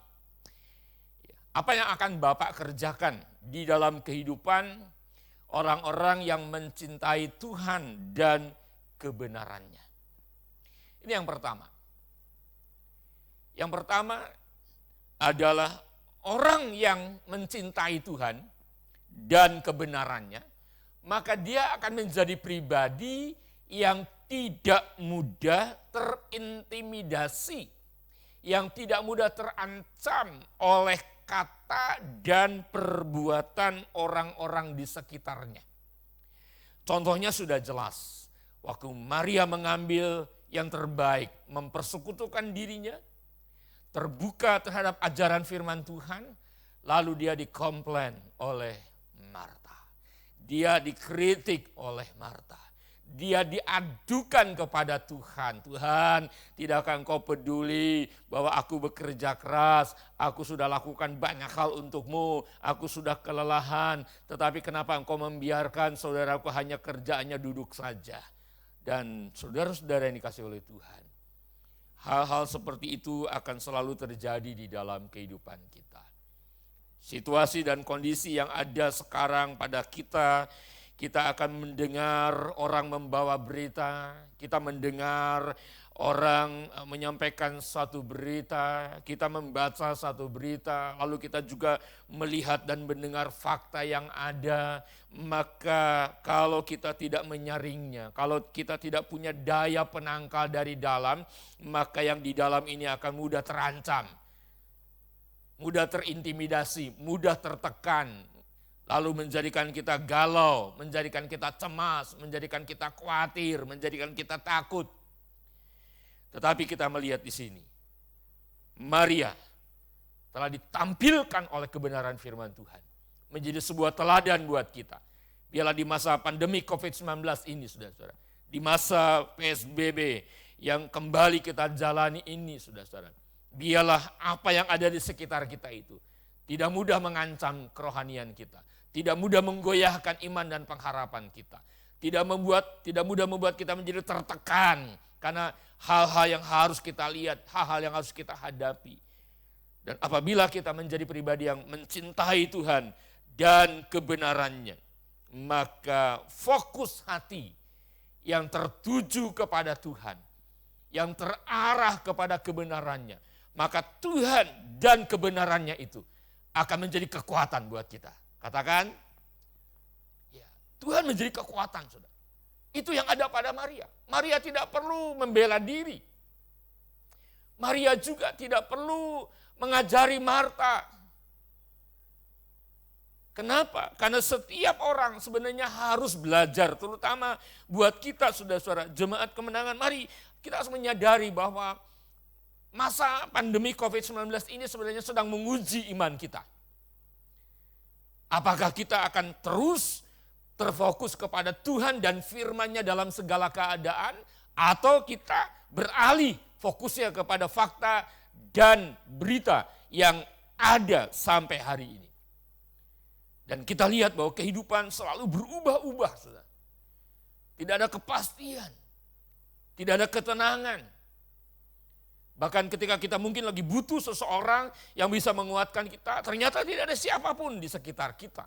Apa yang akan Bapak kerjakan di dalam kehidupan orang-orang yang mencintai Tuhan dan kebenarannya? Ini yang pertama. Yang pertama adalah orang yang mencintai Tuhan dan kebenarannya, maka dia akan menjadi pribadi yang tidak mudah terintimidasi, yang tidak mudah terancam oleh kata dan perbuatan orang-orang di sekitarnya. Contohnya sudah jelas, waktu Maria mengambil yang terbaik, mempersekutukan dirinya, terbuka terhadap ajaran firman Tuhan, lalu dia dikomplain oleh Marta. Dia dikritik oleh Marta. Dia diadukan kepada Tuhan. Tuhan, tidakkah Engkau peduli bahwa aku bekerja keras, aku sudah lakukan banyak hal untukmu, aku sudah kelelahan, tetapi kenapa Engkau membiarkan saudaraku hanya kerjaannya duduk saja. Dan saudara-saudara yang dikasihi oleh Tuhan, hal-hal seperti itu akan selalu terjadi di dalam kehidupan kita. Situasi dan kondisi yang ada sekarang pada kita akan mendengar orang membawa berita, kita mendengar orang menyampaikan satu berita, kita membaca satu berita, lalu kita juga melihat dan mendengar fakta yang ada. Maka kalau kita tidak menyaringnya, kalau kita tidak punya daya penangkal dari dalam, maka yang di dalam ini akan mudah terancam, mudah terintimidasi, mudah tertekan, lalu menjadikan kita galau, menjadikan kita cemas, menjadikan kita khawatir, menjadikan kita takut. Tetapi kita melihat di sini, Maria telah ditampilkan oleh kebenaran firman Tuhan, menjadi sebuah teladan buat kita. Biarlah di masa pandemi COVID-19 ini, saudara-saudara, di masa PSBB yang kembali kita jalani ini, saudara-saudara, biarlah apa yang ada di sekitar kita itu tidak mudah mengancam kerohanian kita, tidak mudah menggoyahkan iman dan pengharapan kita, tidak mudah membuat kita menjadi tertekan karena hal-hal yang harus kita lihat, hal-hal yang harus kita hadapi. Dan apabila kita menjadi pribadi yang mencintai Tuhan dan kebenarannya, maka fokus hati yang tertuju kepada Tuhan, yang terarah kepada kebenarannya, maka Tuhan dan kebenarannya itu akan menjadi kekuatan buat kita. Katakan, ya, Tuhan menjadi kekuatan, saudara. Itu yang ada pada Maria. Maria tidak perlu membela diri. Maria juga tidak perlu mengajari Marta. Kenapa? Karena setiap orang sebenarnya harus belajar, terutama buat kita, saudara-saudara, jemaat kemenangan. Mari kita harus menyadari bahwa masa pandemi COVID-19 ini sebenarnya sedang menguji iman kita. Apakah kita akan terus terfokus kepada Tuhan dan firman-Nya dalam segala keadaan, atau kita beralih fokusnya kepada fakta dan berita yang ada sampai hari ini. Dan kita lihat bahwa kehidupan selalu berubah-ubah, saudara. Tidak ada kepastian, tidak ada ketenangan. Bahkan ketika kita mungkin lagi butuh seseorang yang bisa menguatkan kita, ternyata tidak ada siapapun di sekitar kita.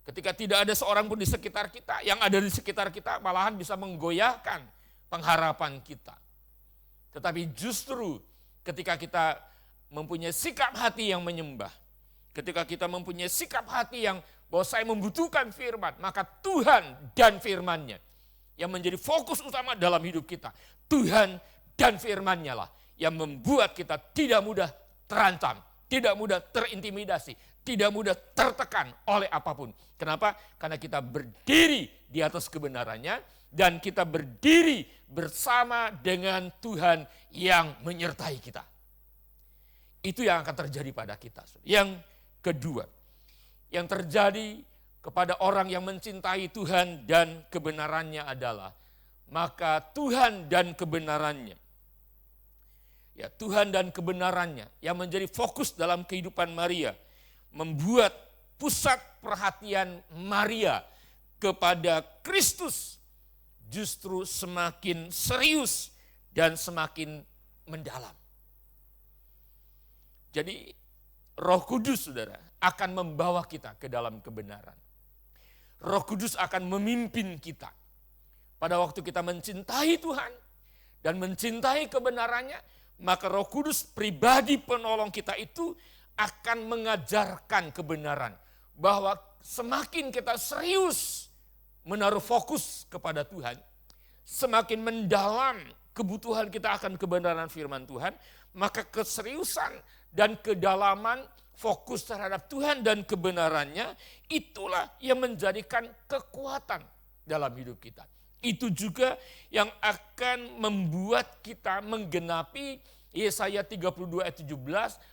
Ketika tidak ada seorang pun di sekitar kita, yang ada di sekitar kita malahan bisa menggoyahkan pengharapan kita. Tetapi justru ketika kita mempunyai sikap hati yang menyembah, ketika kita mempunyai sikap hati yang bahwa saya membutuhkan firman, maka Tuhan dan firman-Nya yang menjadi fokus utama dalam hidup kita. Tuhan dan firman-Nya lah yang membuat kita tidak mudah terancam, tidak mudah terintimidasi, tidak mudah tertekan oleh apapun. Kenapa? Karena kita berdiri di atas kebenarannya dan kita berdiri bersama dengan Tuhan yang menyertai kita. Itu yang akan terjadi pada kita. Yang kedua, yang terjadi kepada orang yang mencintai Tuhan dan kebenarannya adalah, maka Tuhan dan kebenarannya Ya, Tuhan dan kebenarannya yang menjadi fokus dalam kehidupan Maria membuat pusat perhatian Maria kepada Kristus justru semakin serius dan semakin mendalam. Jadi Roh Kudus, saudara, akan membawa kita ke dalam kebenaran. Roh Kudus akan memimpin kita. Pada waktu kita mencintai Tuhan dan mencintai kebenarannya, maka Roh Kudus pribadi penolong kita itu akan mengajarkan kebenaran. Bahwa semakin kita serius menaruh fokus kepada Tuhan, semakin mendalam kebutuhan kita akan kebenaran firman Tuhan, maka keseriusan dan kedalaman fokus terhadap Tuhan dan kebenarannya, itulah yang menjadikan kekuatan dalam hidup kita. Itu juga yang akan membuat kita menggenapi Yesaya 32 ayat 17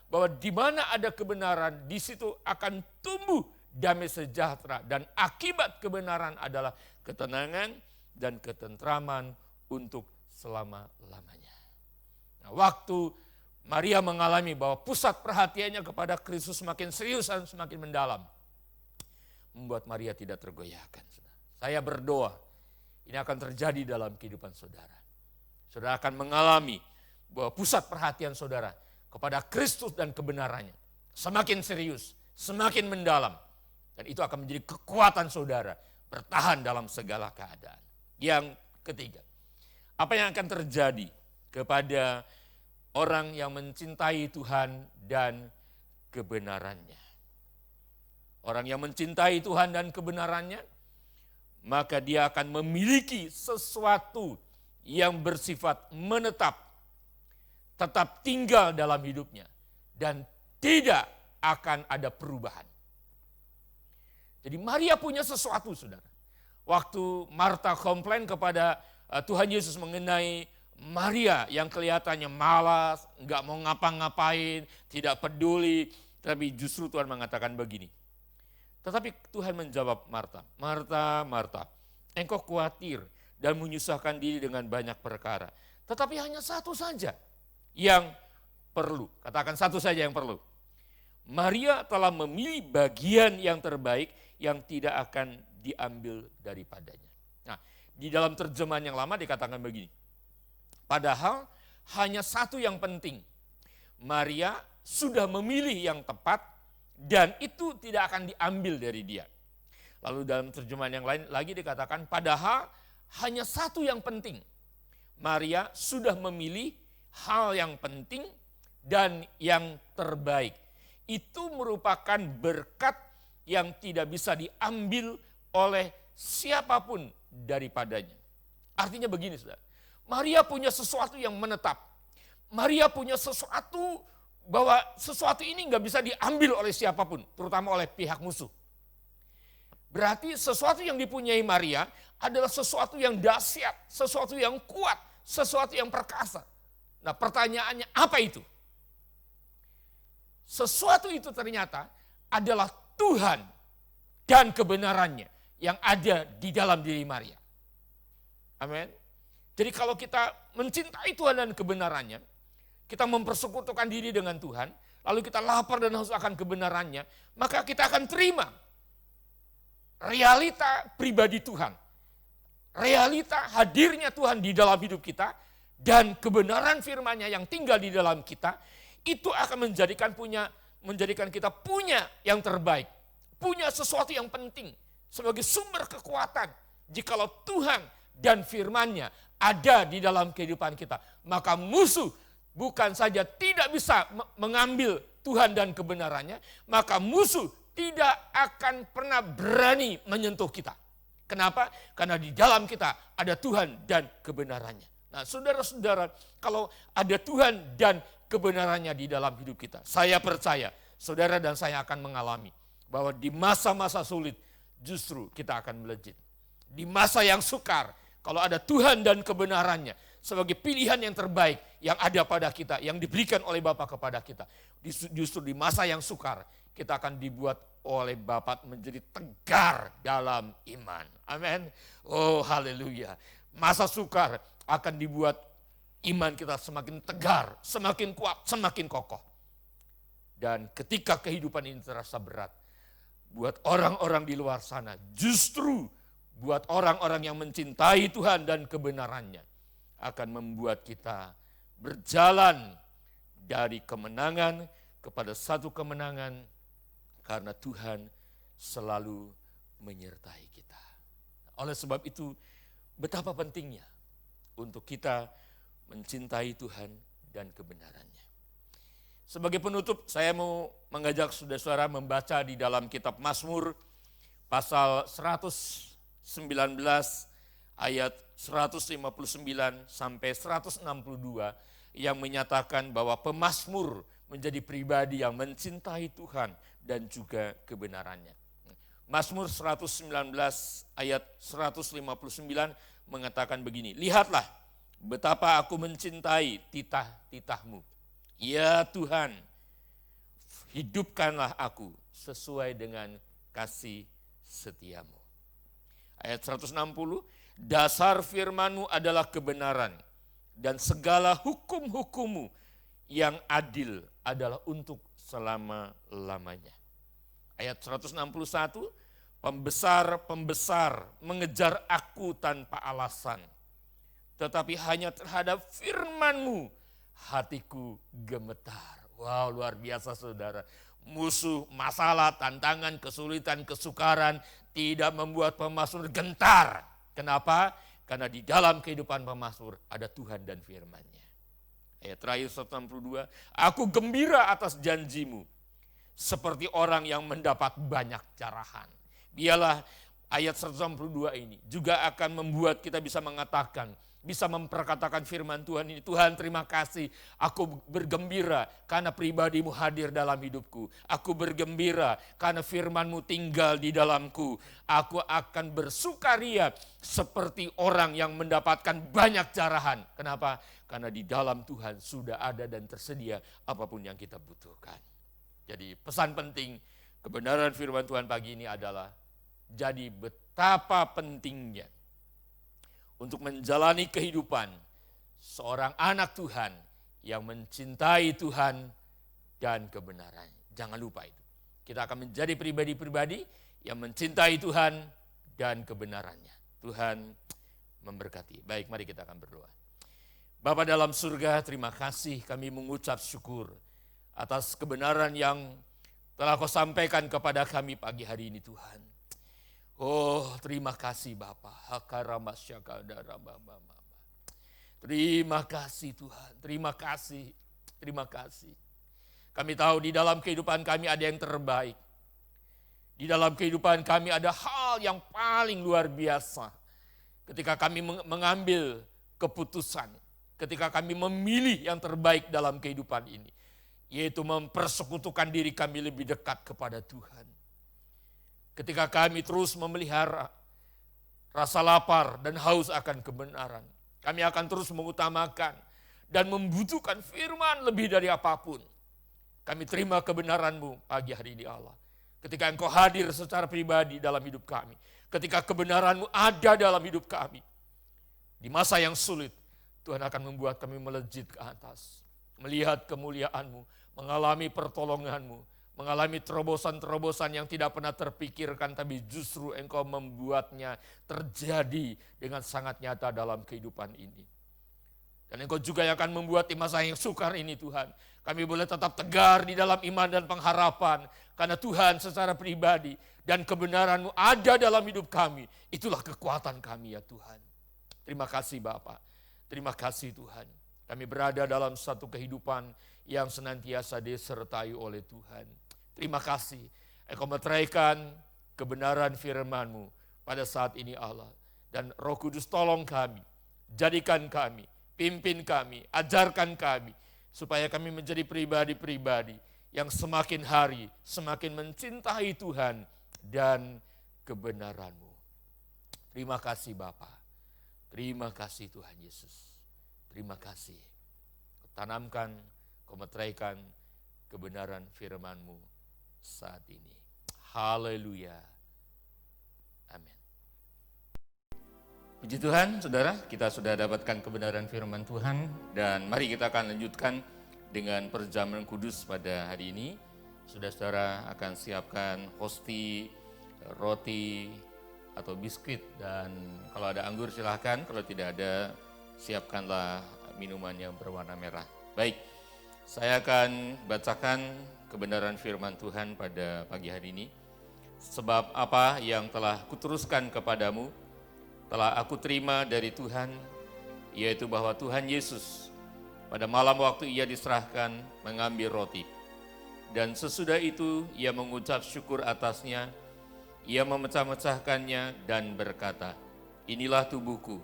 bahwa di mana ada kebenaran, di situ akan tumbuh damai sejahtera, dan akibat kebenaran adalah ketenangan dan ketentraman untuk selama-lamanya. Nah, waktu Maria mengalami bahwa pusat perhatiannya kepada Kristus semakin serius dan semakin mendalam, membuat Maria tidak tergoyahkan. Saya berdoa ini akan terjadi dalam kehidupan saudara. Saudara akan mengalami bahwa pusat perhatian saudara kepada Kristus dan kebenarannya semakin serius, semakin mendalam. Dan itu akan menjadi kekuatan saudara bertahan dalam segala keadaan. Yang ketiga, apa yang akan terjadi kepada orang yang mencintai Tuhan dan kebenarannya? Orang yang mencintai Tuhan dan kebenarannya, maka dia akan memiliki sesuatu yang bersifat menetap, tetap tinggal dalam hidupnya, dan tidak akan ada perubahan. Jadi Maria punya sesuatu, saudara. Waktu Marta komplain kepada Tuhan Yesus mengenai Maria yang kelihatannya malas, nggak mau ngapa-ngapain, tidak peduli, tapi justru Tuhan mengatakan begini. Tetapi Tuhan menjawab Marta, Marta, Marta, engkau khawatir dan menyusahkan diri dengan banyak perkara. Tetapi hanya satu saja yang perlu. Katakan satu saja yang perlu. Maria telah memilih bagian yang terbaik yang tidak akan diambil daripadanya. Nah, di dalam terjemahan yang lama dikatakan begini. Padahal hanya satu yang penting. Maria sudah memilih yang tepat dan itu tidak akan diambil dari dia. Lalu dalam terjemahan yang lain lagi dikatakan, padahal hanya satu yang penting. Maria sudah memilih hal yang penting dan yang terbaik. Itu merupakan berkat yang tidak bisa diambil oleh siapapun daripadanya. Artinya begini, saudara. Maria punya sesuatu yang menetap. Maria punya sesuatu bahwa sesuatu ini nggak bisa diambil oleh siapapun, terutama oleh pihak musuh. Berarti sesuatu yang dipunyai Maria adalah sesuatu yang dahsyat, sesuatu yang kuat, sesuatu yang perkasa. Nah, pertanyaannya apa itu? Sesuatu itu ternyata adalah Tuhan dan kebenarannya yang ada di dalam diri Maria. Amin. Jadi kalau kita mencintai Tuhan dan kebenarannya, kita mempersekutukan diri dengan Tuhan, lalu kita lapar dan haus akan kebenarannya, maka kita akan terima realita pribadi Tuhan. Realita hadirnya Tuhan di dalam hidup kita dan kebenaran firman-Nya yang tinggal di dalam kita, itu akan menjadikan kita punya yang terbaik. Punya sesuatu yang penting sebagai sumber kekuatan. Jikalau Tuhan dan firman-Nya ada di dalam kehidupan kita, maka musuh bukan saja tidak bisa mengambil Tuhan dan kebenarannya, maka musuh tidak akan pernah berani menyentuh kita. Kenapa? Karena di dalam kita ada Tuhan dan kebenarannya. Nah, saudara-saudara, kalau ada Tuhan dan kebenarannya di dalam hidup kita, saya percaya saudara dan saya akan mengalami bahwa di masa-masa sulit justru kita akan melejit. Di masa yang sukar, kalau ada Tuhan dan kebenarannya sebagai pilihan yang terbaik yang ada pada kita, yang diberikan oleh Bapa kepada kita. Justru di masa yang sukar, kita akan dibuat oleh Bapa menjadi tegar dalam iman. Amin. Oh, haleluya. Masa sukar akan dibuat iman kita semakin tegar, semakin kuat, semakin kokoh. Dan ketika kehidupan ini terasa berat, buat orang-orang di luar sana, justru buat orang-orang yang mencintai Tuhan dan kebenarannya, akan membuat kita berjalan dari kemenangan kepada satu kemenangan, karena Tuhan selalu menyertai kita. Oleh sebab itu, betapa pentingnya untuk kita mencintai Tuhan dan kebenarannya. Sebagai penutup, saya mau mengajak saudara-saudara membaca di dalam kitab Mazmur pasal 119 ayat 159 sampai 162 yang menyatakan bahwa pemazmur menjadi pribadi yang mencintai Tuhan dan juga kebenarannya. Mazmur 119 ayat 159 mengatakan begini, lihatlah betapa aku mencintai titah-titahmu. Ya Tuhan, hidupkanlah aku sesuai dengan kasih setiamu. Ayat 160, dasar firman-Mu adalah kebenaran dan segala hukum-hukum-Mu yang adil adalah untuk selama-lamanya. Ayat 161, pembesar-pembesar mengejar aku tanpa alasan, tetapi hanya terhadap firman-Mu hatiku gemetar. Wow, luar biasa saudara. Musuh, masalah, tantangan, kesulitan, kesukaran tidak membuat pemazmur gentar. Kenapa? Karena di dalam kehidupan pemazmur ada Tuhan dan firman-Nya. Ayat terakhir 162, aku gembira atas janji-Mu seperti orang yang mendapat banyak carahan. Biarlah ayat 162 ini juga akan membuat kita bisa mengatakan, bisa memperkatakan firman Tuhan ini, Tuhan terima kasih, aku bergembira karena pribadi-Mu hadir dalam hidupku. Aku bergembira karena firman-Mu tinggal di dalamku. Aku akan bersukaria seperti orang yang mendapatkan banyak carahan. Kenapa? Karena di dalam Tuhan sudah ada dan tersedia apapun yang kita butuhkan. Jadi pesan penting kebenaran firman Tuhan pagi ini adalah, jadi betapa pentingnya untuk menjalani kehidupan seorang anak Tuhan yang mencintai Tuhan dan kebenaran. Jangan lupa itu. Kita akan menjadi pribadi-pribadi yang mencintai Tuhan dan kebenarannya. Tuhan memberkati. Baik, mari kita akan berdoa. Bapa dalam surga, terima kasih, kami mengucap syukur atas kebenaran yang telah Kau sampaikan kepada kami pagi hari ini Tuhan. Oh, terima kasih Bapa. Terima kasih Tuhan, terima kasih, terima kasih. Kami tahu di dalam kehidupan kami ada yang terbaik. Di dalam kehidupan kami ada hal yang paling luar biasa. Ketika kami mengambil keputusan, ketika kami memilih yang terbaik dalam kehidupan ini, yaitu mempersekutukan diri kami lebih dekat kepada Tuhan. Ketika kami terus memelihara rasa lapar dan haus akan kebenaran, kami akan terus mengutamakan dan membutuhkan firman lebih dari apapun. Kami terima kebenaran-Mu pagi hari ini Allah. Ketika Engkau hadir secara pribadi dalam hidup kami, ketika kebenaran-Mu ada dalam hidup kami, di masa yang sulit, Tuhan akan membuat kami melejit ke atas, melihat kemuliaan-Mu, mengalami pertolongan-Mu, mengalami terobosan-terobosan yang tidak pernah terpikirkan, tapi justru Engkau membuatnya terjadi dengan sangat nyata dalam kehidupan ini. Dan Engkau juga yang akan membuat di masa yang sukar ini Tuhan, kami boleh tetap tegar di dalam iman dan pengharapan, karena Tuhan secara pribadi dan kebenaran-Mu ada dalam hidup kami. Itulah kekuatan kami ya Tuhan. Terima kasih Bapa, terima kasih Tuhan. Kami berada dalam satu kehidupan yang senantiasa disertai oleh Tuhan. Terima kasih, Engkau meteraikan kebenaran firman-Mu pada saat ini Allah. Dan Roh Kudus tolong kami, jadikan kami, pimpin kami, ajarkan kami, supaya kami menjadi pribadi-pribadi yang semakin hari, semakin mencintai Tuhan dan kebenaran-Mu. Terima kasih Bapa, terima kasih Tuhan Yesus, terima kasih. Kau tanamkan, Kau meteraikan kebenaran firman-Mu saat ini. Haleluya. Amin. Puji Tuhan, saudara, kita sudah dapatkan kebenaran firman Tuhan dan mari kita akan lanjutkan dengan perjamuan kudus pada hari ini. Saudara-saudara akan siapkan hosti, roti, atau biskuit dan kalau ada anggur silahkan, kalau tidak ada siapkanlah minuman yang berwarna merah. Baik, saya akan bacakan kebenaran firman Tuhan pada pagi hari ini. Sebab apa yang telah kuteruskan kepadamu, telah aku terima dari Tuhan, yaitu bahwa Tuhan Yesus pada malam waktu ia diserahkan mengambil roti. Dan sesudah itu ia mengucap syukur atasnya, ia memecah-mecahkannya dan berkata, inilah tubuhku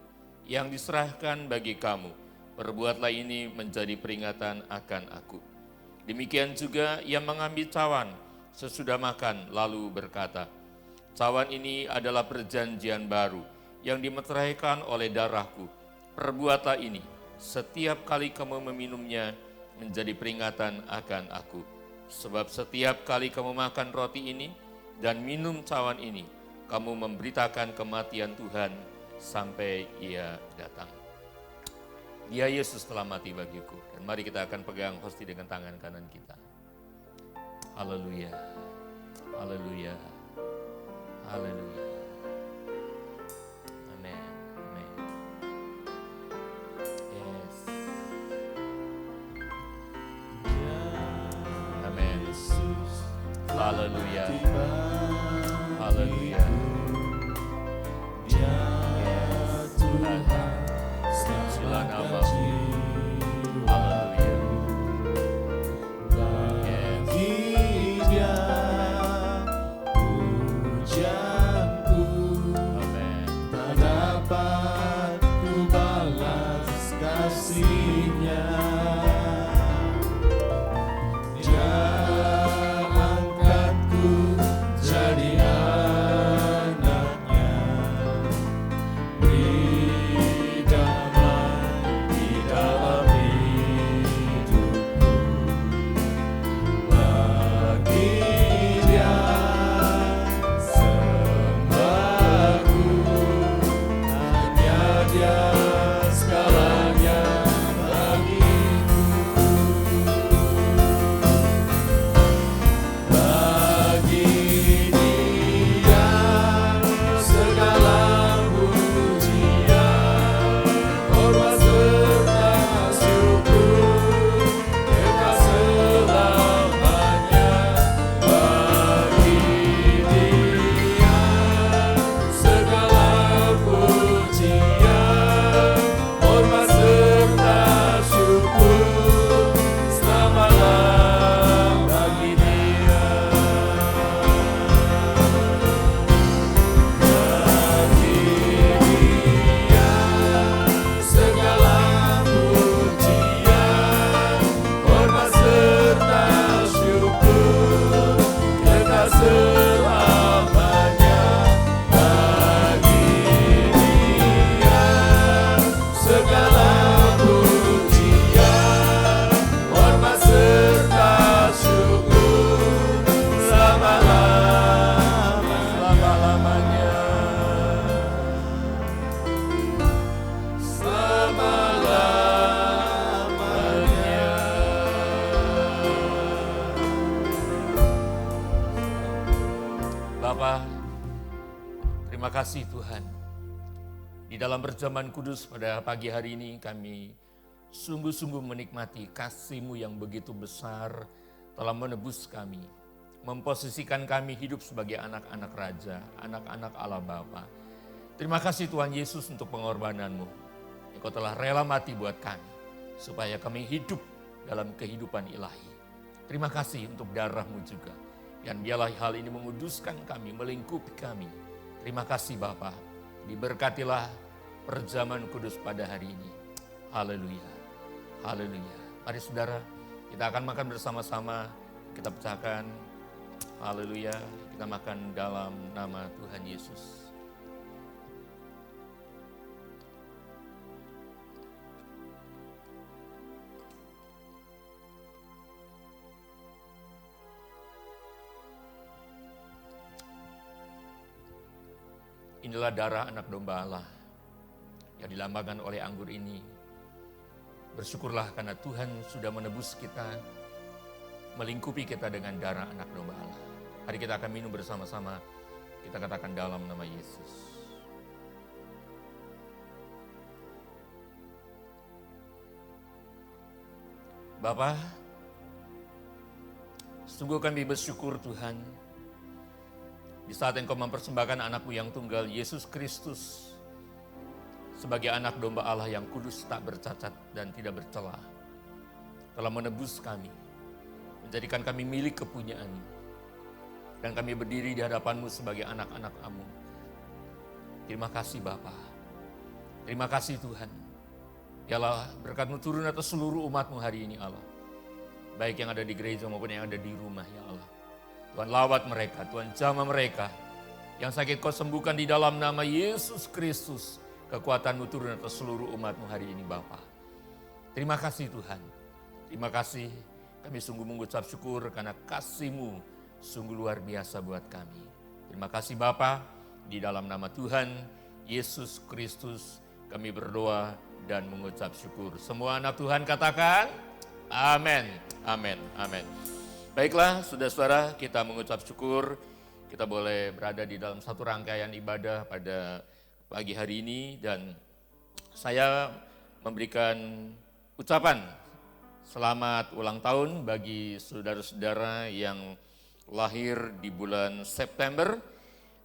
yang diserahkan bagi kamu, perbuatlah ini menjadi peringatan akan aku. Demikian juga ia mengambil cawan sesudah makan lalu berkata, cawan ini adalah perjanjian baru yang dimeteraikan oleh darahku. Perbuatlah ini setiap kali kamu meminumnya menjadi peringatan akan aku. Sebab setiap kali kamu makan roti ini dan minum cawan ini, kamu memberitakan kematian Tuhan sampai ia datang. Dia Yesus telah mati bagiku. Dan mari kita akan pegang hosti dengan tangan kanan kita. Haleluya, haleluya, haleluya. Amen, amen. Yes. Amen. Haleluya, haleluya. Yes, Tuhan. Pujilah nama-Mu. Haleluya. Amen. Tak dapat ku balas kasih-Nya. Dia angkatku jadi anak-Nya. Beri damai di dalam hidupku. Bagi Dia sembahku, hanya Dia segalanya bagiku. Bagi Dia segala pujian, hormat serta syukur kekal selamanya. Bagi Dia segala pujian, hormat serta syukur selama-lamanya. Bagi Dia, bagi Dia segala pujian, hormat serta syukur kekal selamanya. Bagi Dia segala pujian, hormat serta syukur selama-lamanya. Bapa, terima kasih Tuhan. Di dalam perjamuan kudus pada pagi hari ini kami sungguh-sungguh menikmati kasih-Mu yang begitu besar telah menebus kami. Memposisikan kami hidup sebagai anak-anak Raja, anak-anak Allah Bapa. Terima kasih Tuhan Yesus untuk pengorbanan-Mu. Engkau telah rela mati buat kami, supaya kami hidup dalam kehidupan ilahi. Terima kasih untuk darah-Mu juga. Dan biarlah hal ini menguduskan kami, melingkupi kami. Terima kasih Bapa. Diberkatilah perjamuan kudus pada hari ini. Haleluya. Haleluya. Mari saudara, kita akan makan bersama-sama. Kita pecahkan. Haleluya. Kita makan dalam nama Tuhan Yesus. Inilah darah anak domba Allah yang dilambangkan oleh anggur ini. Bersyukurlah karena Tuhan sudah menebus kita, melingkupi kita dengan darah anak domba Allah. Hari kita akan minum bersama-sama, kita katakan dalam nama Yesus. Bapa, sungguh kami bersyukur Tuhan, di saat Engkau mempersembahkan anakmu yang tunggal, Yesus Kristus, sebagai anak domba Allah yang kudus, tak bercacat dan tidak bercela, telah menebus kami, menjadikan kami milik kepunyaan-Mu, dan kami berdiri di hadapan-Mu sebagai anak-anak-Mu. Terima kasih Bapa, terima kasih Tuhan. Ya Allah, berkat-Mu turun atas seluruh umat-Mu hari ini Allah. Baik yang ada di gereja maupun yang ada di rumah ya Allah. Tuhan lawat mereka, Tuhan jamah mereka. Yang sakit Kau sembuhkan di dalam nama Yesus Kristus. Kekuatan-Mu turun atas seluruh umat-Mu hari ini Bapa. Terima kasih Tuhan. Terima kasih, kami sungguh mengucap syukur karena kasih-Mu sungguh luar biasa buat kami. Terima kasih Bapa, di dalam nama Tuhan Yesus Kristus kami berdoa dan mengucap syukur. Semua anak Tuhan katakan, amin, amin, amin. Baiklah, saudara-saudara, kita mengucap syukur. Kita boleh berada di dalam satu rangkaian ibadah pada pagi hari ini. Dan saya memberikan ucapan selamat ulang tahun bagi saudara-saudara yang lahir di bulan September.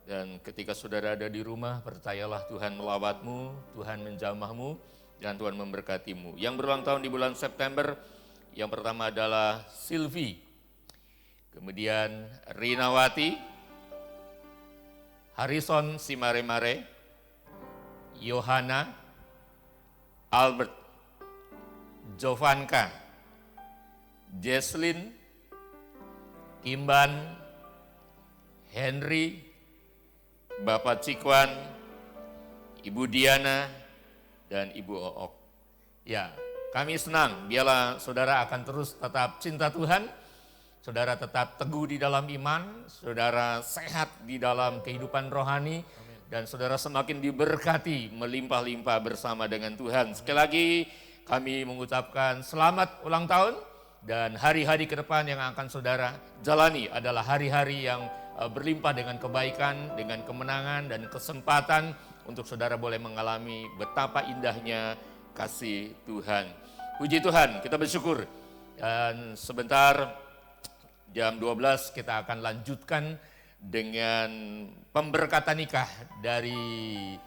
Dan ketika saudara ada di rumah, percayalah Tuhan melawatmu, Tuhan menjamahmu, dan Tuhan memberkatimu. Yang berulang tahun di bulan September, yang pertama adalah Silvi, kemudian Rinawati, Harrison Simaremare, Yohana, Albert, Jovanka, Jesslyn, Kimban, Henry, Bapak Cikwan, Ibu Diana, dan Ibu Ook. Ya, kami senang, biarlah saudara akan terus tetap cinta Tuhan, saudara tetap teguh di dalam iman, saudara sehat di dalam kehidupan rohani, dan saudara semakin diberkati, melimpah-limpah bersama dengan Tuhan. Sekali lagi kami mengucapkan selamat ulang tahun, dan hari-hari ke depan yang akan saudara jalani adalah hari-hari yang berlimpah dengan kebaikan, dengan kemenangan dan kesempatan untuk saudara boleh mengalami betapa indahnya kasih Tuhan. Puji Tuhan, kita bersyukur. Dan sebentar jam 12 kita akan lanjutkan dengan pemberkatan nikah dari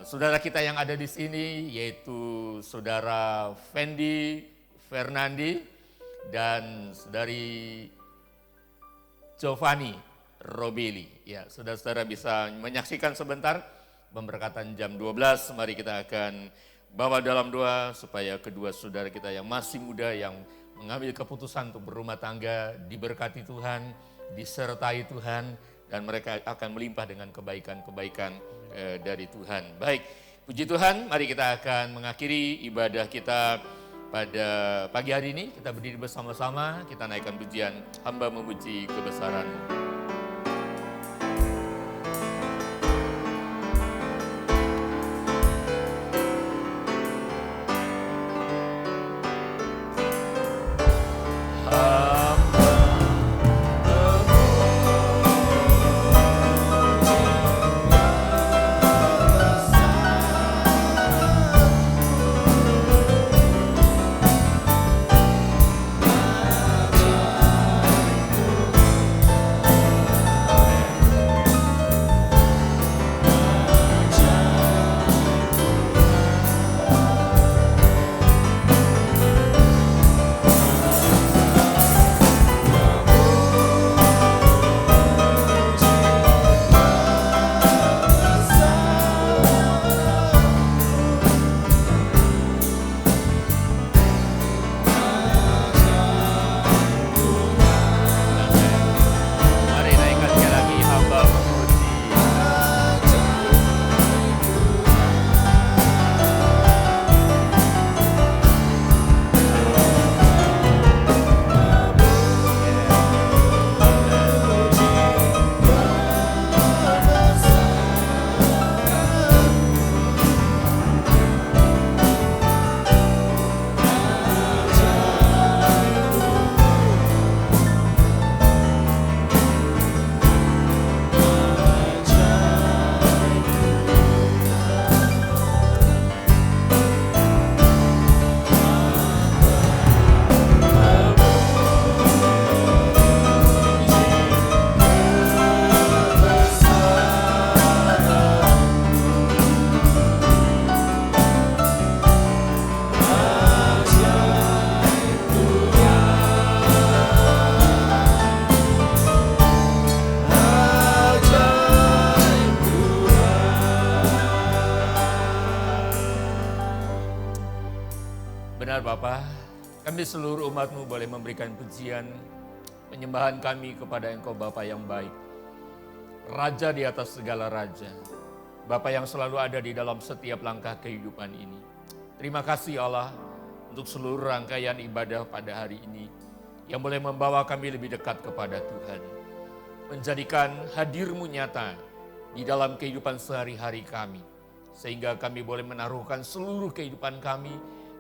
saudara kita yang ada di sini, yaitu saudara Fendi Fernandi dan saudari Giovanni Robeli. Ya, saudara-saudara bisa menyaksikan sebentar pemberkatan jam 12. Mari kita akan bawa dalam doa supaya kedua saudara kita yang masih muda, yang mengambil keputusan untuk berumah tangga, diberkati Tuhan, disertai Tuhan, dan mereka akan melimpah dengan kebaikan-kebaikan dari Tuhan. Baik, puji Tuhan, mari kita akan mengakhiri ibadah kita pada pagi hari ini. Kita berdiri bersama-sama, kita naikkan pujian Hamba Memuji Kebesaran-Mu. kami seluruh umat-Mu boleh memberikan pujian, penyembahan kami kepada Engkau Bapa yang baik. Raja di atas segala raja. Bapa yang selalu ada di dalam setiap langkah kehidupan ini. Terima kasih Allah untuk seluruh rangkaian ibadah pada hari ini yang boleh membawa kami lebih dekat kepada Tuhan. Menjadikan hadir-Mu nyata di dalam kehidupan sehari-hari kami. Sehingga kami boleh menaruhkan seluruh kehidupan kami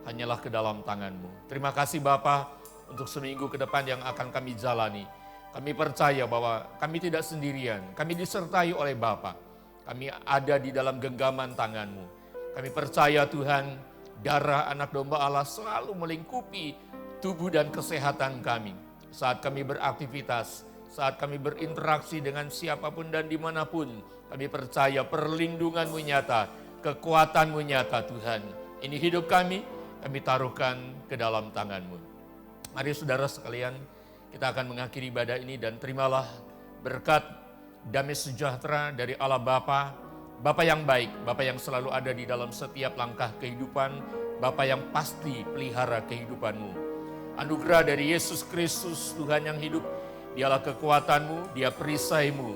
hanyalah ke dalam tangan-Mu. Terima kasih Bapa untuk seminggu ke depan yang akan kami jalani. Kami percaya bahwa kami tidak sendirian, kami disertai oleh Bapa. Kami ada di dalam genggaman tangan-Mu. Kami percaya Tuhan, darah anak domba Allah selalu melingkupi tubuh dan kesehatan kami. Saat kami beraktivitas, saat kami berinteraksi dengan siapapun dan dimanapun, kami percaya perlindungan-Mu nyata, kekuatan-Mu nyata Tuhan. Ini hidup kami taruhkan ke dalam tangan-Mu. Mari saudara sekalian, kita akan mengakhiri ibadah ini dan terimalah berkat damai sejahtera dari Allah Bapa, Bapa yang baik, Bapa yang selalu ada di dalam setiap langkah kehidupan, Bapa yang pasti pelihara kehidupan-Mu. Anugerah dari Yesus Kristus, Tuhan yang hidup, Dialah kekuatan-Mu, Dia perisai-Mu,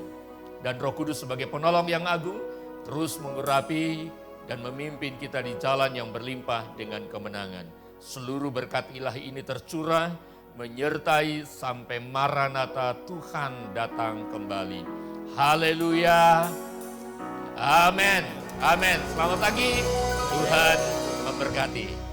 dan Roh Kudus sebagai penolong yang agung, terus mengurapi dan memimpin kita di jalan yang berlimpah dengan kemenangan. Seluruh berkat ilahi ini tercurah, menyertai sampai Maranatha Tuhan datang kembali. Haleluya. Amin. Amin. Selamat pagi. Tuhan memberkati.